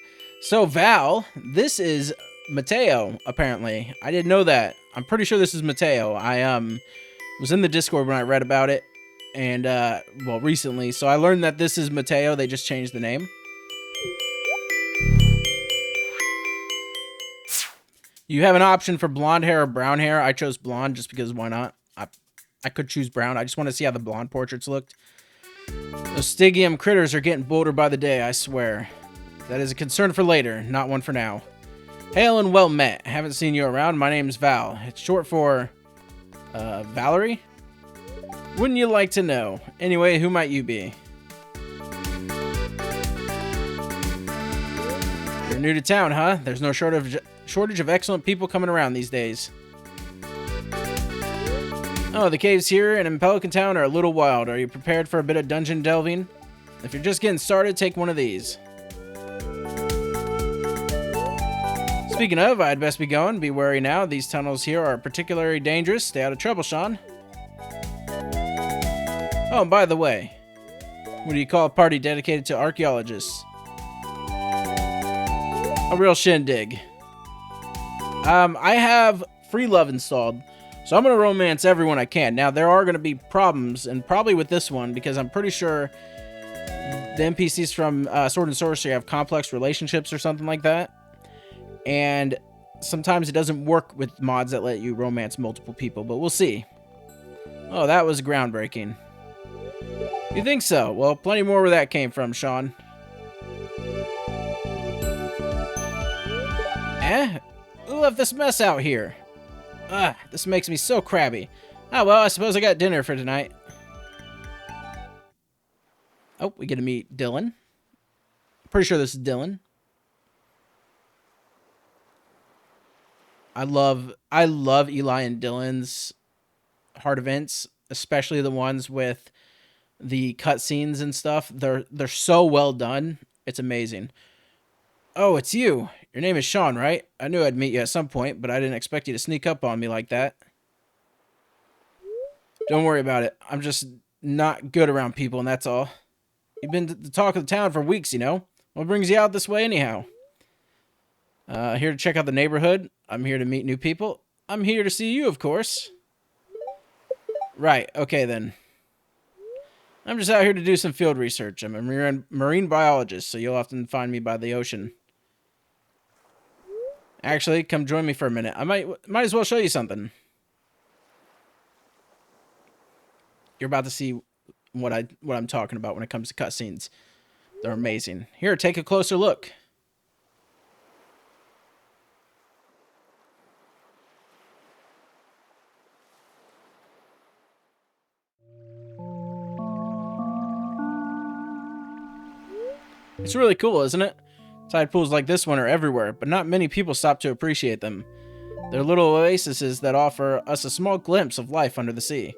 So, Val, this is Mateo, apparently. I didn't know that. I'm pretty sure this is Mateo. I was in the Discord when I read about it, and, well, recently. So I learned that this is Mateo. They just changed the name. You have an option for blonde hair or brown hair. I chose blonde just because why not? I could choose brown. I just want to see how the blonde portraits looked. Those Stygium critters are getting bolder by the day, I swear. That is a concern for later, not one for now. Hail and well met. Haven't seen you around. My name's Val. It's short for, Valerie? Wouldn't you like to know? Anyway, who might you be? You're new to town, huh? There's no shortage of excellent people coming around these days. Oh, the caves here and in Pelican Town are a little wild. Are you prepared for a bit of dungeon delving? If you're just getting started, take one of these. Speaking of, I'd best be going. Be wary now. These tunnels here are particularly dangerous. Stay out of trouble, Sean. Oh, and by the way, what do you call a party dedicated to archaeologists? A real shindig. I have free love installed, so I'm going to romance everyone I can. Now, there are going to be problems, and probably with this one, because I'm pretty sure the NPCs from Sword and Sorcery have complex relationships or something like that. And sometimes it doesn't work with mods that let you romance multiple people, but we'll see. Oh, that was groundbreaking. You think so? Well, plenty more where that came from, Sean. Who left this mess out here? This makes me so crabby. Ah, well, I suppose I got dinner for tonight. Oh, we get to meet Dylan. Pretty sure this is Dylan. I love Eli and Dylan's hard events, especially the ones with the cutscenes and stuff. They're so well done. It's amazing. Oh, it's you. Your name is Sean, right? I knew I'd meet you at some point, but I didn't expect you to sneak up on me like that. Don't worry about it. I'm just not good around people, and that's all. You've been the talk of the town for weeks, you know? What brings you out this way anyhow? Here to check out the neighborhood. I'm here to meet new people. I'm here to see you, of course. Right, okay then. I'm just out here to do some field research. I'm a marine biologist, so you'll often find me by the ocean. Actually, come join me for a minute. I might as well show you something. You're about to see what I'm talking about when it comes to cutscenes. They're amazing. Here, take a closer look. It's really cool, isn't it? Tide pools like this one are everywhere, but not many people stop to appreciate them. They're little oases that offer us a small glimpse of life under the sea.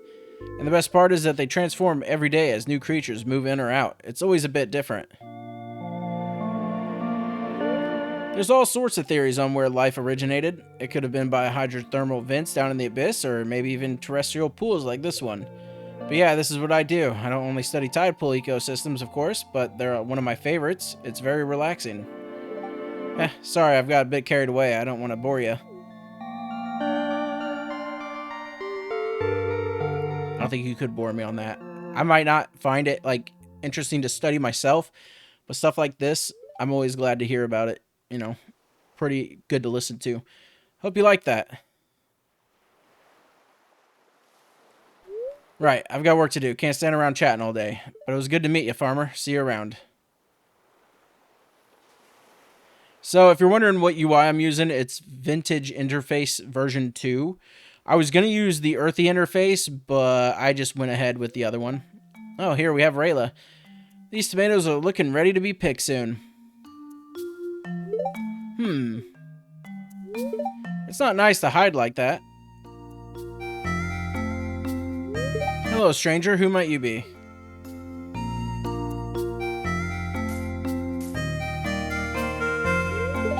And the best part is that they transform every day as new creatures move in or out. It's always a bit different. There's all sorts of theories on where life originated. It could have been by hydrothermal vents down in the abyss, or maybe even terrestrial pools like this one. But yeah, this is what I do. I don't only study tide pool ecosystems, of course, but they're one of my favorites. It's very relaxing. Sorry, I've got a bit carried away. I don't want to bore you. I don't think you could bore me on that. I might not find it, like, interesting to study myself, but stuff like this, I'm always glad to hear about it. You know, pretty good to listen to. Hope you like that. Right, I've got work to do. Can't stand around chatting all day. But it was good to meet you, farmer. See you around. So if you're wondering what UI I'm using, it's Vintage Interface version 2. I was going to use the Earthy interface, but I just went ahead with the other one. Oh, here we have Rayla. These tomatoes are looking ready to be picked soon. It's not nice to hide like that. Hello, stranger. Who might you be?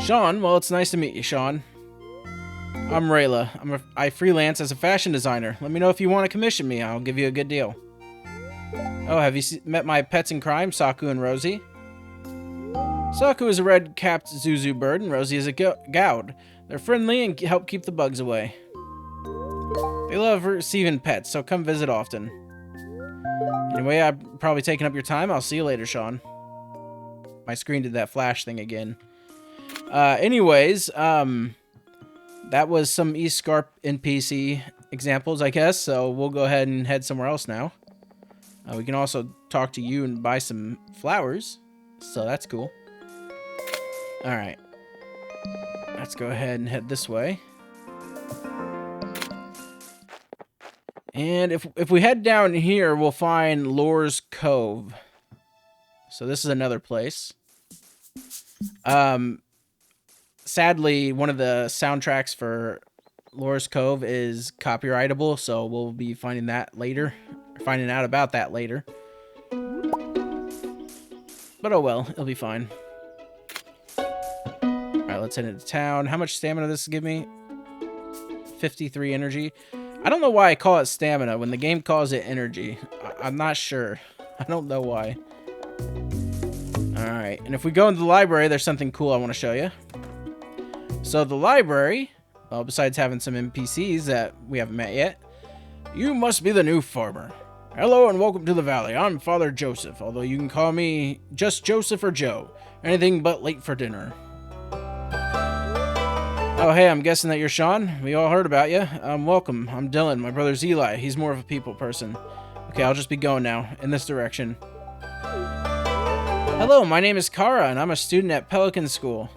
Sean? Well, it's nice to meet you, Sean. I'm Rayla. I freelance as a fashion designer. Let me know if you want to commission me. I'll give you a good deal. Oh, have you met my pets in crime, Saku and Rosie? Saku is a red-capped Zuzu bird, and Rosie is a goud. They're friendly and help keep the bugs away. They love receiving pets, so come visit often. Anyway, I've probably taken up your time. I'll see you later, Sean. My screen did that flash thing again. Anyways, that was some East Scarp NPC examples, I guess, so we'll go ahead and head somewhere else now. We can also talk to you and buy some flowers, so that's cool. Alright. Let's go ahead and head this way. And if we head down here, we'll find Lore's Cove. So this is another place. Sadly, one of the soundtracks for Lore's Cove is copyrightable, so we'll be finding that later. Finding out about that later. But oh well, it'll be fine. Alright, let's head into town. How much stamina does this give me? 53 energy. I don't know why I call it stamina when the game calls it energy. I'm not sure. I don't know why. Alright, and if we go into the library, there's something cool I want to show you. So the library, well, besides having some NPCs that we haven't met yet, you must be the new farmer. Hello and welcome to the valley. I'm Father Joseph, although you can call me just Joseph or Joe. Anything but late for dinner. Oh, hey, I'm guessing that you're Sean. We all heard about you. Welcome. I'm Dylan. My brother's Eli. He's more of a people person. Okay, I'll just be going now, in this direction. Hello, my name is Kara, and I'm a student at Pelican School.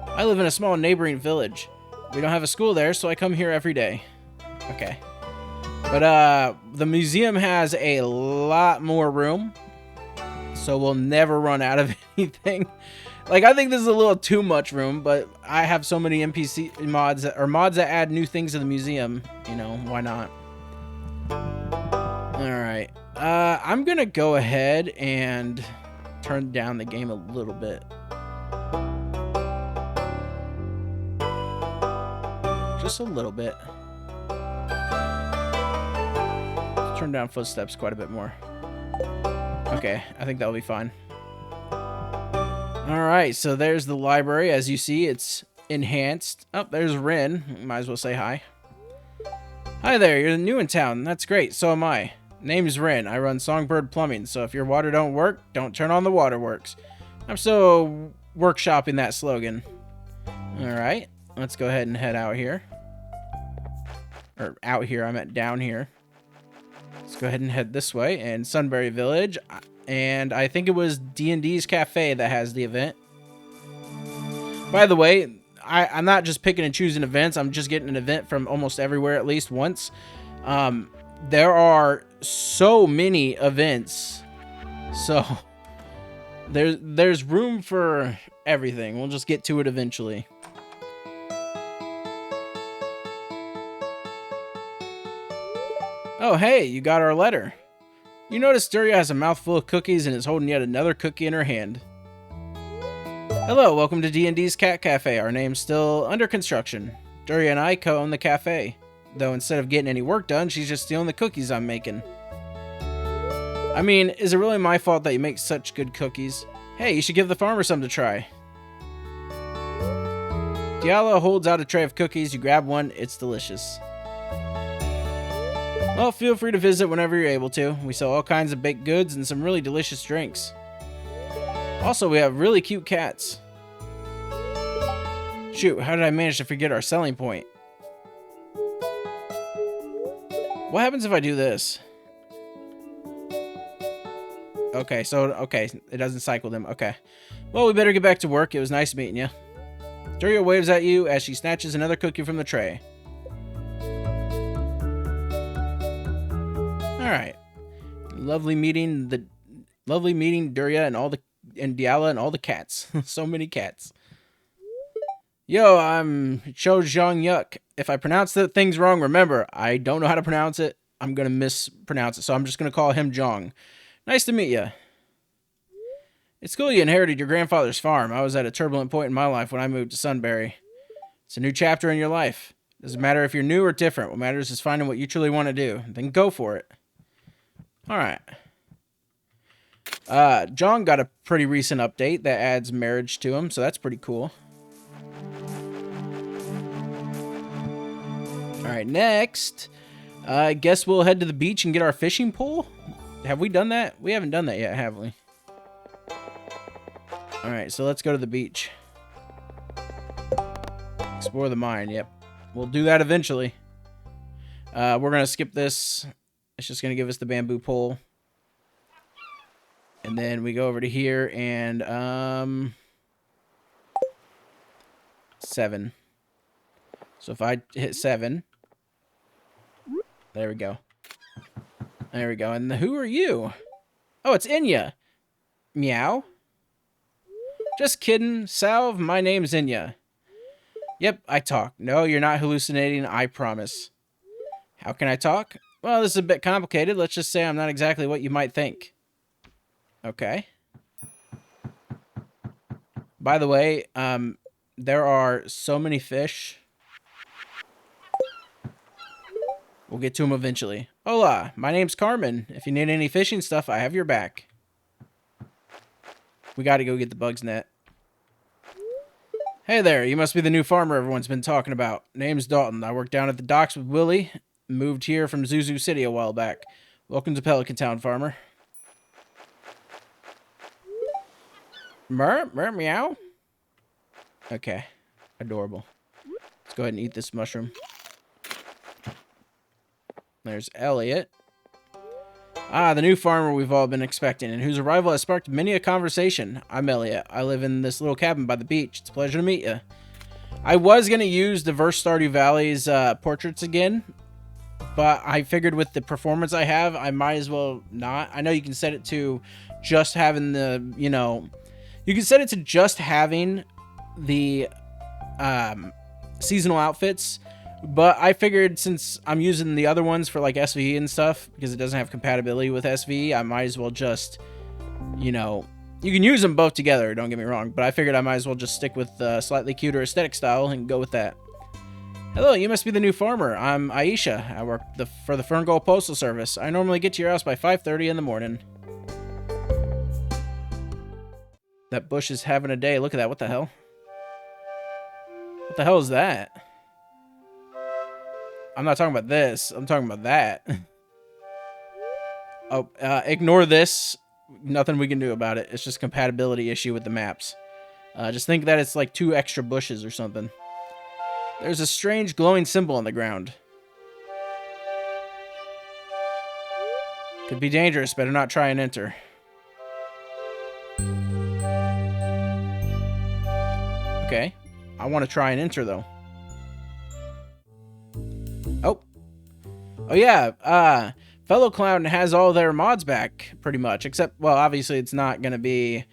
I live in a small neighboring village. We don't have a school there, so I come here every day. Okay. But, the museum has a lot more room, so we'll never run out of anything. Like, I think this is a little too much room, but I have so many NPC mods, or mods that add new things to the museum. You know, why not? Alright. I'm gonna go ahead and turn down the game a little bit. Just a little bit. Turn down footsteps quite a bit more. Okay, I think that'll be fine. Alright, so there's the library. As you see, it's enhanced. Oh, there's Rin. Might as well say hi. Hi there, you're new in town. That's great, so am I. Name's Rin. I run Songbird Plumbing, so if your water don't work, don't turn on the waterworks. I'm still workshopping that slogan. Alright, let's go ahead and head out here. Or out here, I meant down here. Let's go ahead and head this way, and Sunbury Village. And I think it was D&D's Cafe that has the event. By the way, I'm not just picking and choosing events. I'm just getting an event from almost everywhere at least once. There are so many events. So there's room for everything. We'll just get to it eventually. Oh, hey, you got our letter. You notice Duria has a mouthful of cookies and is holding yet another cookie in her hand. Hello, welcome to D&D's Cat Cafe. Our name's still under construction. Duria and I co-own the cafe. Though instead of getting any work done, she's just stealing the cookies I'm making. I mean, is it really my fault that you make such good cookies? Hey, you should give the farmer some to try. Diallo holds out a tray of cookies. You grab one, it's delicious. Well, feel free to visit whenever you're able to. We sell all kinds of baked goods and some really delicious drinks. Also, we have really cute cats. Shoot, how did I manage to forget our selling point? What happens if I do this? Okay, it doesn't cycle them. Okay. Well, we better get back to work. It was nice meeting you. Duria waves at you as she snatches another cookie from the tray. Alright. Lovely meeting Duria and Diala and all the cats. So many cats. Yo, I'm Cho Zhang Yuk. If I pronounce the things wrong, remember, I don't know how to pronounce it. I'm going to mispronounce it, so I'm just going to call him Zhang. Nice to meet you. It's cool you inherited your grandfather's farm. I was at a turbulent point in my life when I moved to Sunbury. It's a new chapter in your life. Doesn't matter if you're new or different. What matters is finding what you truly want to do. Then go for it. Alright. John got a pretty recent update that adds marriage to him, so that's pretty cool. Alright, next, I guess we'll head to the beach and get our fishing pole. Have we done that? We haven't done that yet, have we? Alright, so let's go to the beach. Explore the mine, yep. We'll do that eventually. We're going to skip this. It's just going to give us the bamboo pole. And then we go over to here and, 7. So if I hit 7... There we go. There we go. And who are you? Oh, it's Inya. Meow. Just kidding. Salve, my name's Inya. Yep, I talk. No, you're not hallucinating, I promise. How can I talk? Well, this is a bit complicated. Let's just say I'm not exactly what you might think. Okay. By the way, there are so many fish. We'll get to them eventually. Hola, my name's Carmen. If you need any fishing stuff, I have your back. We gotta go get the bug's net. Hey there, you must be the new farmer everyone's been talking about. Name's Dalton. I work down at the docks with Willie. Moved here from Zuzu City a while back. Welcome to Pelican Town, farmer. Meow. Okay. Adorable. Let's go ahead and eat this mushroom. There's Elliot. Ah, the new farmer we've all been expecting, and whose arrival has sparked many a conversation. I'm Elliot. I live in this little cabin by the beach. It's a pleasure to meet you. I was going to use Diverse Stardew Valley's portraits again, but I figured with the performance I have, I might as well not. I know you can set it to just having the, you know... You can set it to just having the seasonal outfits, but I figured since I'm using the other ones for like SVE and stuff, because it doesn't have compatibility with SVE, I might as well just, you know, you can use them both together, don't get me wrong, but I figured I might as well just stick with slightly cuter aesthetic style and go with that. Hello, you must be the new farmer. I'm Aisha. I work for the Ferngulf Postal Service. I normally get to your house by 5:30 in the morning. That bush is having a day. Look at that. What the hell? What the hell is that? I'm not talking about this. I'm talking about that. Oh, ignore this. Nothing we can do about it. It's just a compatibility issue with the maps. Just think that it's like 2 extra bushes or something. There's a strange glowing symbol on the ground. Could be dangerous. Better not try and enter. Okay. I want to try and enter, though. Oh. Oh, yeah. Fellow Clown has all their mods back, pretty much. Except, well, obviously it's not going to be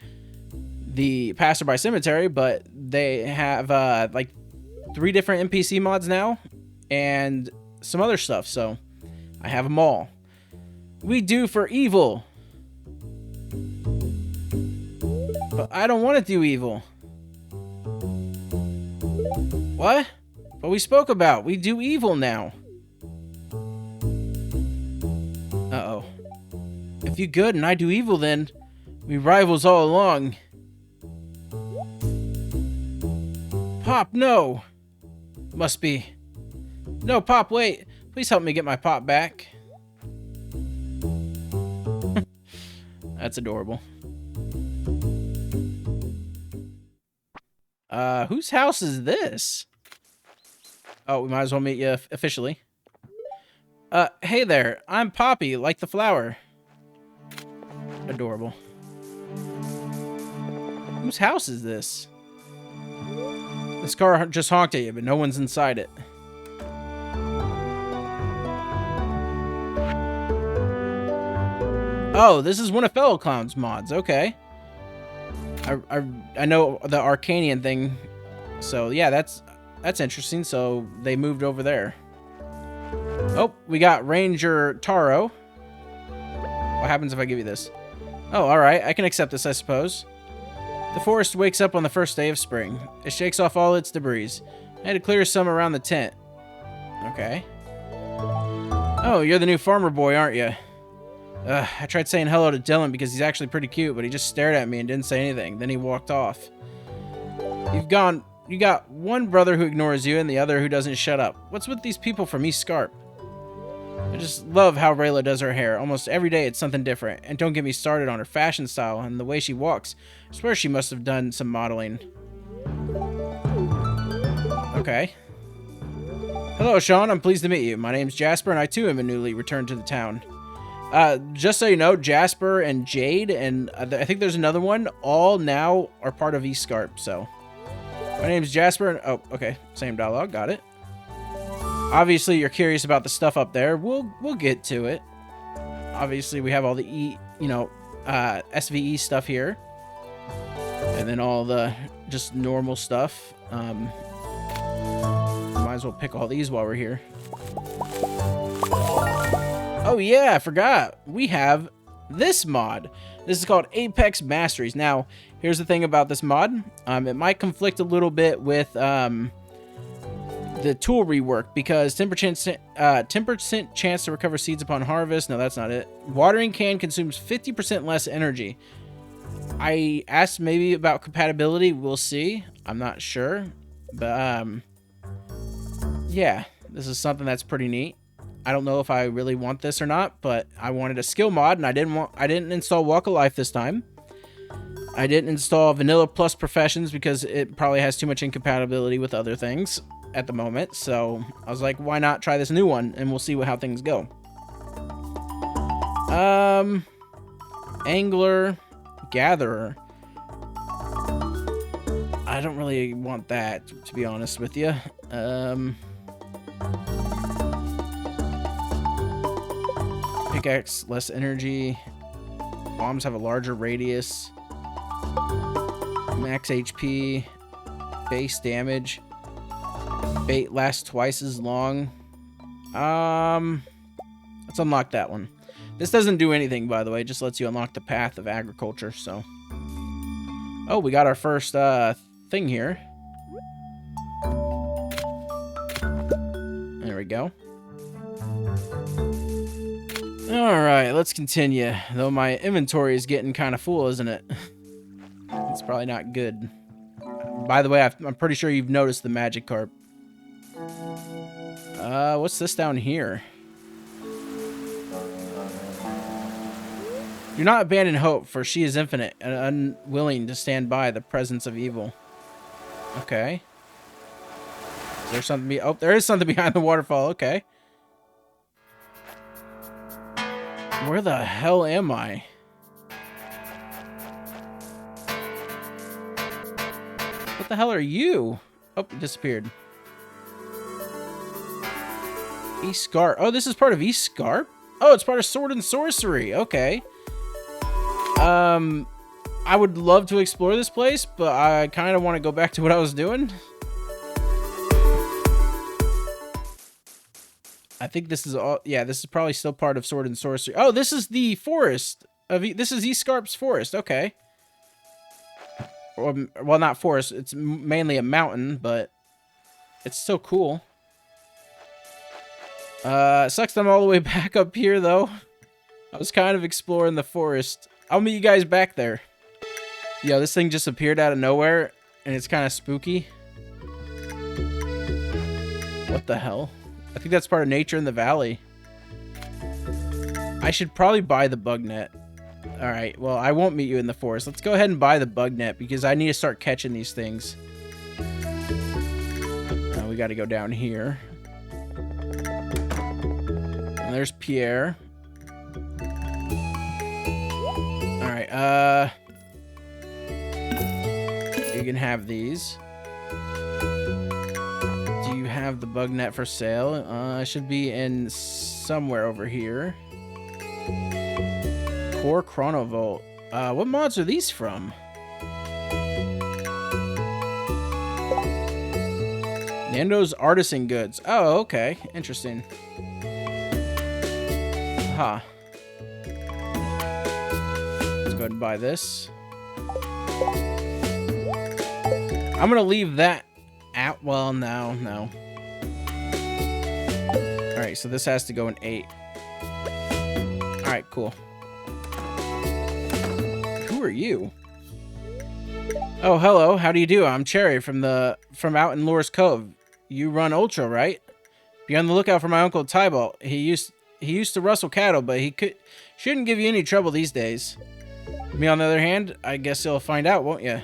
the Passerby Cemetery, but they have, like, 3 different NPC mods now, and some other stuff, so I have them all. We do for evil. But I don't want to do evil. What? What we spoke about. We do evil now. Uh-oh. If you good and I do evil, then we rivals all along. Pop, no! Must be. No, Pop, wait. Please help me get my Pop back. That's adorable. Whose house is this? Oh, we might as well meet you officially. Hey there. I'm Poppy, like the flower. Adorable. Whose house is this? This car just honked at you, but no one's inside it. Oh, this is one of Fellow Clown's mods. Okay. I know the Arcanian thing. So, yeah, that's interesting. So, they moved over there. Oh, we got Ranger Taro. What happens if I give you this? Oh, alright. I can accept this, I suppose. The forest wakes up on the first day of spring. It shakes off all its debris. I had to clear some around the tent. Okay. Oh, you're the new farmer boy, aren't you? I tried saying hello to Dylan because he's actually pretty cute, but he just stared at me and didn't say anything. Then he walked off. You got one brother who ignores you and the other who doesn't shut up. What's with these people from East Scarp? I just love how Rayla does her hair. Almost every day it's something different. And don't get me started on her fashion style and the way she walks. I swear she must have done some modeling. Okay. Hello, Sean. I'm pleased to meet you. My name's Jasper, and I too am a newly returned to the town. Just so you know, Jasper and Jade, and I think there's another one, all now are part of East Scarp, so. My name's Jasper, and oh, okay, same dialogue, got it. Obviously, you're curious about the stuff up there. We'll get to it. Obviously, we have all the SVE stuff here. And then all the just normal stuff. Might as well pick all these while we're here. Oh yeah, I forgot. We have this mod. This is called Apex Masteries. Now, here's the thing about this mod. It might conflict a little bit with the tool rework because 10% chance to recover seeds upon harvest. No, that's not it. Watering can consumes 50% less energy. I asked maybe about compatibility. We'll see. I'm not sure. But, yeah, this is something that's pretty neat. I don't know if I really want this or not, but I wanted a skill mod, and I didn't install Walk of Life this time. I didn't install Vanilla Plus Professions because it probably has too much incompatibility with other things at the moment. So I was like, why not try this new one, and we'll see how things go. Angler, Gatherer. I don't really want that, to be honest with you. Pickaxe, less energy. Bombs have a larger radius. Max HP. Base damage. Bait lasts twice as long. Let's unlock that one. This doesn't do anything, by the way. It just lets you unlock the path of agriculture, so. Oh, we got our first thing here. There we go. Alright, let's continue. Though my inventory is getting kind of full, isn't it? It's probably not good. By the way, I'm pretty sure you've noticed the magic carp. What's this down here? Do not abandon hope, for she is infinite and unwilling to stand by the presence of evil. Okay. Is there something oh, there is something behind the waterfall. Okay. Where the hell am I? What the hell are you? Oh, it disappeared. East Scarp. Oh, this is part of East Scarp? Oh, it's part of Sword and Sorcery. Okay. I would love to explore this place, but I kind of want to go back to what I was doing. I think this is all. Yeah, this is probably still part of Sword and Sorcery. Oh, this is the forest of. This is East Scarp's forest. Okay. Well, not forest. It's mainly a mountain, but it's still cool. Sucks I'm all the way back up here, though. I was kind of exploring the forest. I'll meet you guys back there. Yo, this thing just appeared out of nowhere, and it's kind of spooky. What the hell? I think that's part of nature in the valley. I should probably buy the bug net. Alright, well, I won't meet you in the forest. Let's go ahead and buy the bug net, because I need to start catching these things. We gotta go down here. And there's Pierre. Alright, you can have these. Do you have the bug net for sale? It should be in somewhere over here. Core Chronovolt. What mods are these from? Nando's Artisan Goods. Oh, okay. Interesting. Huh. Let's go ahead and buy this. I'm gonna leave that out. Well, no. Alright, so this has to go in 8. Alright, cool. Who are you? Oh, hello. How do you do? I'm Cherry from out in Lore's Cove. You run Ultra, right? Be on the lookout for my uncle Tybalt. He used to rustle cattle, but shouldn't give you any trouble these days. Me, on the other hand, I guess you'll find out, won't you?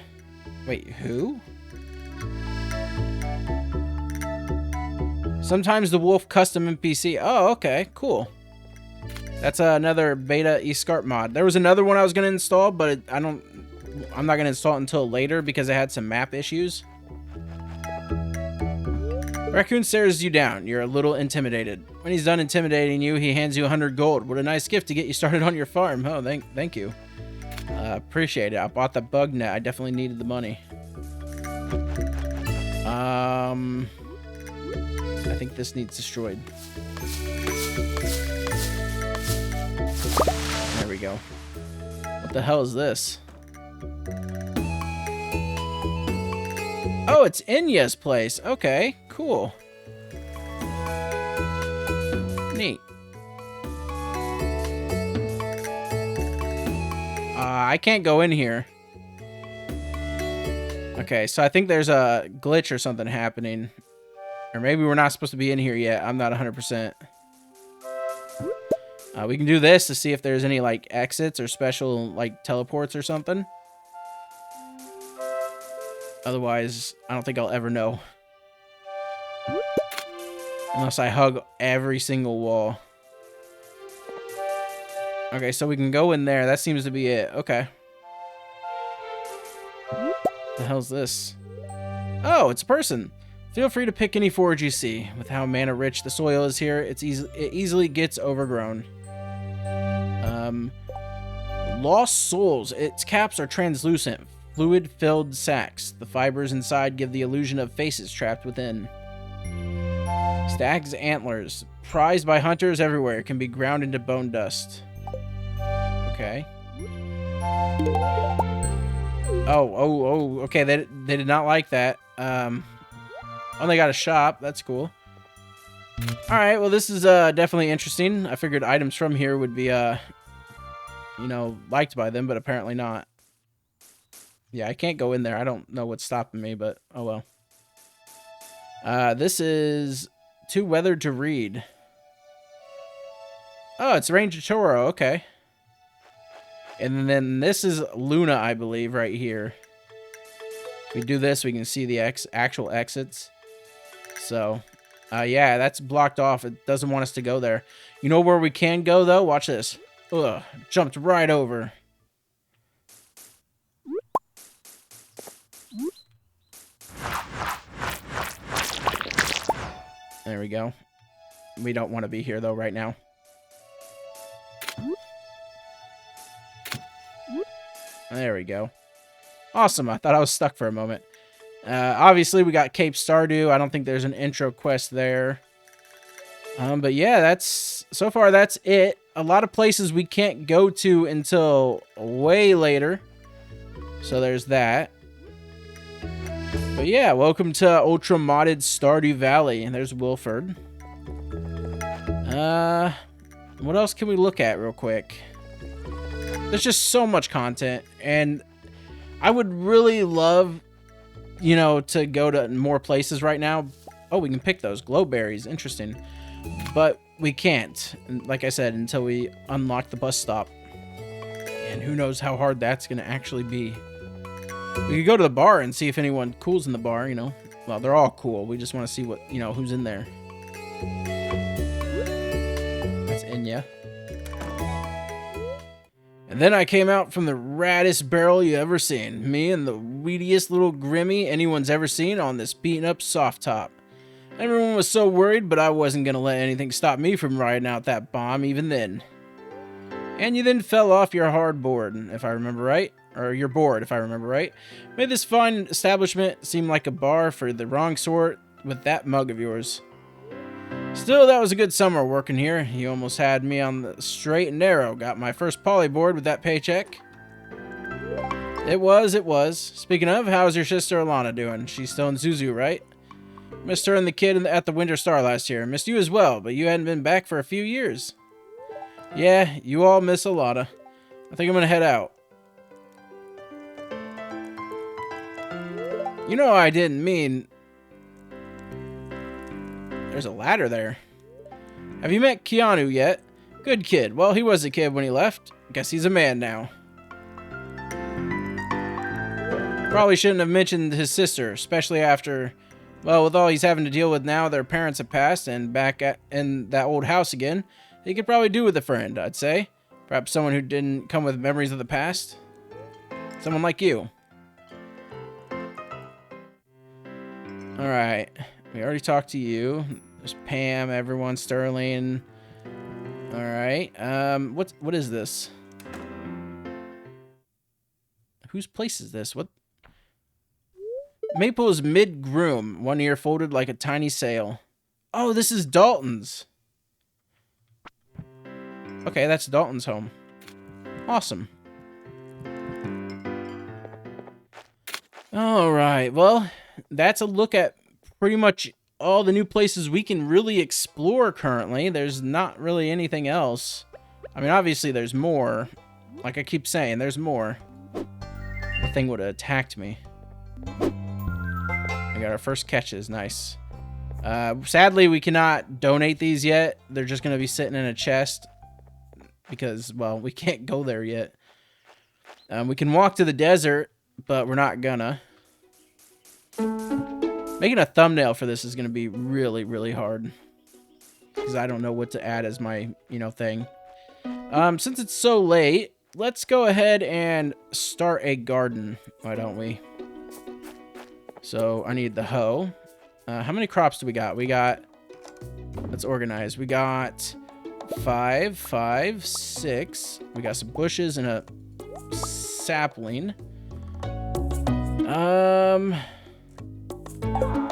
Wait, who? Sometimes the Wolf custom NPC. Oh, okay, cool. That's another beta eScarp mod. There was another one I was gonna install, but I'm not gonna install it until later because it had some map issues. Raccoon stares you down. You're a little intimidated. When he's done intimidating you, he hands you 100 gold. What a nice gift to get you started on your farm. Oh, thank you. Appreciate it. I bought the bug net. I definitely needed the money. I think this needs destroyed. There we go. What the hell is this? Oh, it's Inya's place. Okay, cool. Neat. I can't go in here. Okay, so I think there's a glitch or something happening. Or maybe we're not supposed to be in here yet. I'm not 100%. We can do this to see if there's any, like, exits or special, like, teleports or something. Otherwise, I don't think I'll ever know. Unless I hug every single wall. Okay, so we can go in there. That seems to be it. Okay. What the hell's this? Oh, it's a person. Feel free to pick any forage you see. With how mana rich the soil is here, it easily gets overgrown. Lost souls. Its caps are translucent, fluid-filled sacks. The fibers inside give the illusion of faces trapped within. Stag's antlers. Prized by hunters everywhere, can be ground into bone dust. Okay. Oh, okay, they did not like that. Oh, they got a shop. That's cool. Alright, well, this is definitely interesting. I figured items from here would be, you know, liked by them, but apparently not. Yeah, I can't go in there. I don't know what's stopping me, but oh well. This is too weathered to read. Oh, it's Ranger Toro. Okay. And then this is Luna, I believe, right here. If we do this, we can see the actual exits. So, yeah, that's blocked off. It doesn't want us to go there. You know where we can go, though? Watch this. Ugh, jumped right over. There we go. We don't want to be here, though, right now. There we go. Awesome. I thought I was stuck for a moment. Obviously, we got Cape Stardew. I don't think there's an intro quest there. But yeah, so far that's it. A lot of places we can't go to until way later. So there's that. But yeah, welcome to Ultra Modded Stardew Valley. And there's Wilford. What else can we look at real quick? There's just so much content, and I would really love, you know, to go to more places right now. Oh, we can pick those glowberries. Interesting. But we can't, like I said, until we unlock the bus stop. And who knows how hard that's going to actually be. We could go to the bar and see if anyone cool's in the bar, you know. Well, they're all cool. We just want to see what, you know, who's in there. That's Inya. And then I came out from the raddest barrel you ever seen. Me and the weediest little Grimmy anyone's ever seen on this beaten up soft top. Everyone was so worried, but I wasn't going to let anything stop me from riding out that bomb even then. And you then fell off your hard board, if I remember right. Or your board, if I remember right. Made this fine establishment seem like a bar for the wrong sort with that mug of yours. Still, that was a good summer working here. You almost had me on the straight and narrow. Got my first poly board with that paycheck. It was. Speaking of, how's your sister Alana doing? She's still in Zuzu, right? Missed her and the kid at the Winter Star last year. Missed you as well, but you hadn't been back for a few years. Yeah, you all miss Alana. I think I'm gonna head out. You know I didn't mean... There's a ladder there. Have you met Keanu yet? Good kid. Well, he was a kid when he left. Guess he's a man now. Probably shouldn't have mentioned his sister, especially after... Well, with all he's having to deal with now, their parents have passed, and back in that old house again, he could probably do with a friend, I'd say. Perhaps someone who didn't come with memories of the past. Someone like you. Alright. We already talked to you. There's Pam, everyone, Sterling. Alright. What is this? Whose place is this? What? Maple's mid-groom. One ear folded like a tiny sail. Oh, this is Dalton's. Okay, that's Dalton's home. Awesome. Alright, well, that's a look at pretty much all the new places we can really explore currently. There's not really anything else. I mean, obviously there's more. Like I keep saying, there's more. The thing would have attacked me. We got our first catches. Nice. Sadly, we cannot donate these yet. They're just going to be sitting in a chest. Because, well, we can't go there yet. We can walk to the desert, but we're not gonna. Making a thumbnail for this is going to be really, really hard. Because I don't know what to add as my, you know, thing. Since it's so late, let's go ahead and start a garden. Why don't we? So, I need the hoe. How many crops do we got? We got... Let's organize. We got 5, 6. We got some bushes and a sapling.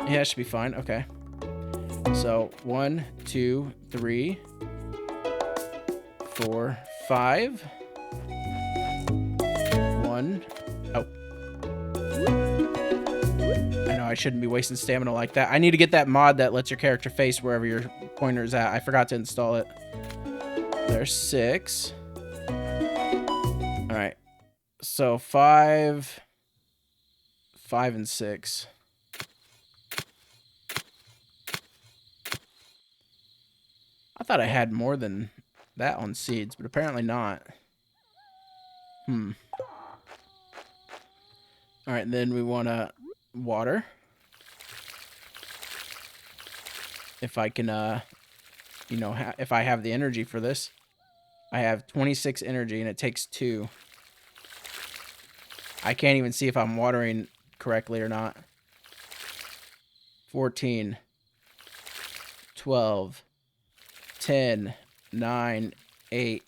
Yeah, it should be fine. Okay. So, 1, 2, 3, 4, 5. 1. Oh. I know I shouldn't be wasting stamina like that. I need to get that mod that lets your character face wherever your pointer is at. I forgot to install it. There's 6. Alright. So, 5, and 6. I thought I had more than that on seeds, but apparently not. Alright, then we want to water. If I can, you know, if I have the energy for this. I have 26 energy, and it takes 2. I can't even see if I'm watering correctly or not. 14. 12. 10, 9, 8,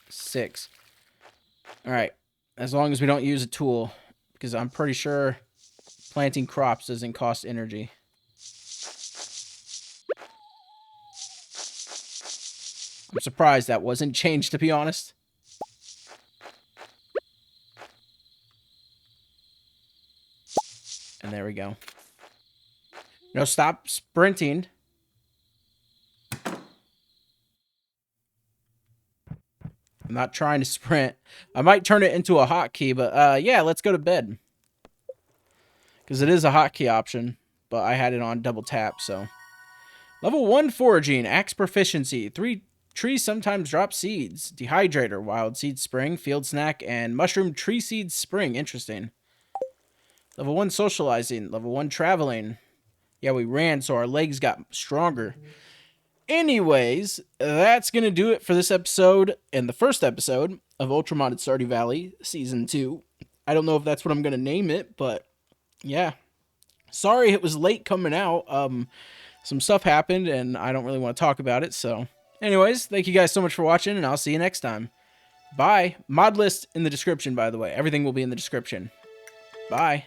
6. Alright. As long as we don't use a tool. Because I'm pretty sure planting crops doesn't cost energy. I'm surprised that wasn't changed, to be honest. And there we go. No, stop sprinting. I'm not trying to sprint. I might turn it into a hotkey, but yeah, let's go to bed. Because it is a hotkey option, but I had it on double tap, so. Level 1 foraging, axe proficiency. 3 trees sometimes drop seeds. Dehydrator, wild seed spring, field snack, and mushroom tree seed spring. Interesting. Level 1 socializing. Level 1 traveling. Yeah, we ran, so our legs got stronger. Anyways, that's going to do it for this episode and the first episode of Ultra Modded Stardew Valley Season 2. I don't know if that's what I'm going to name it, but yeah. Sorry it was late coming out. Some stuff happened, and I don't really want to talk about it, so. Anyways, thank you guys so much for watching, and I'll see you next time. Bye. Mod list in the description, by the way. Everything will be in the description. Bye.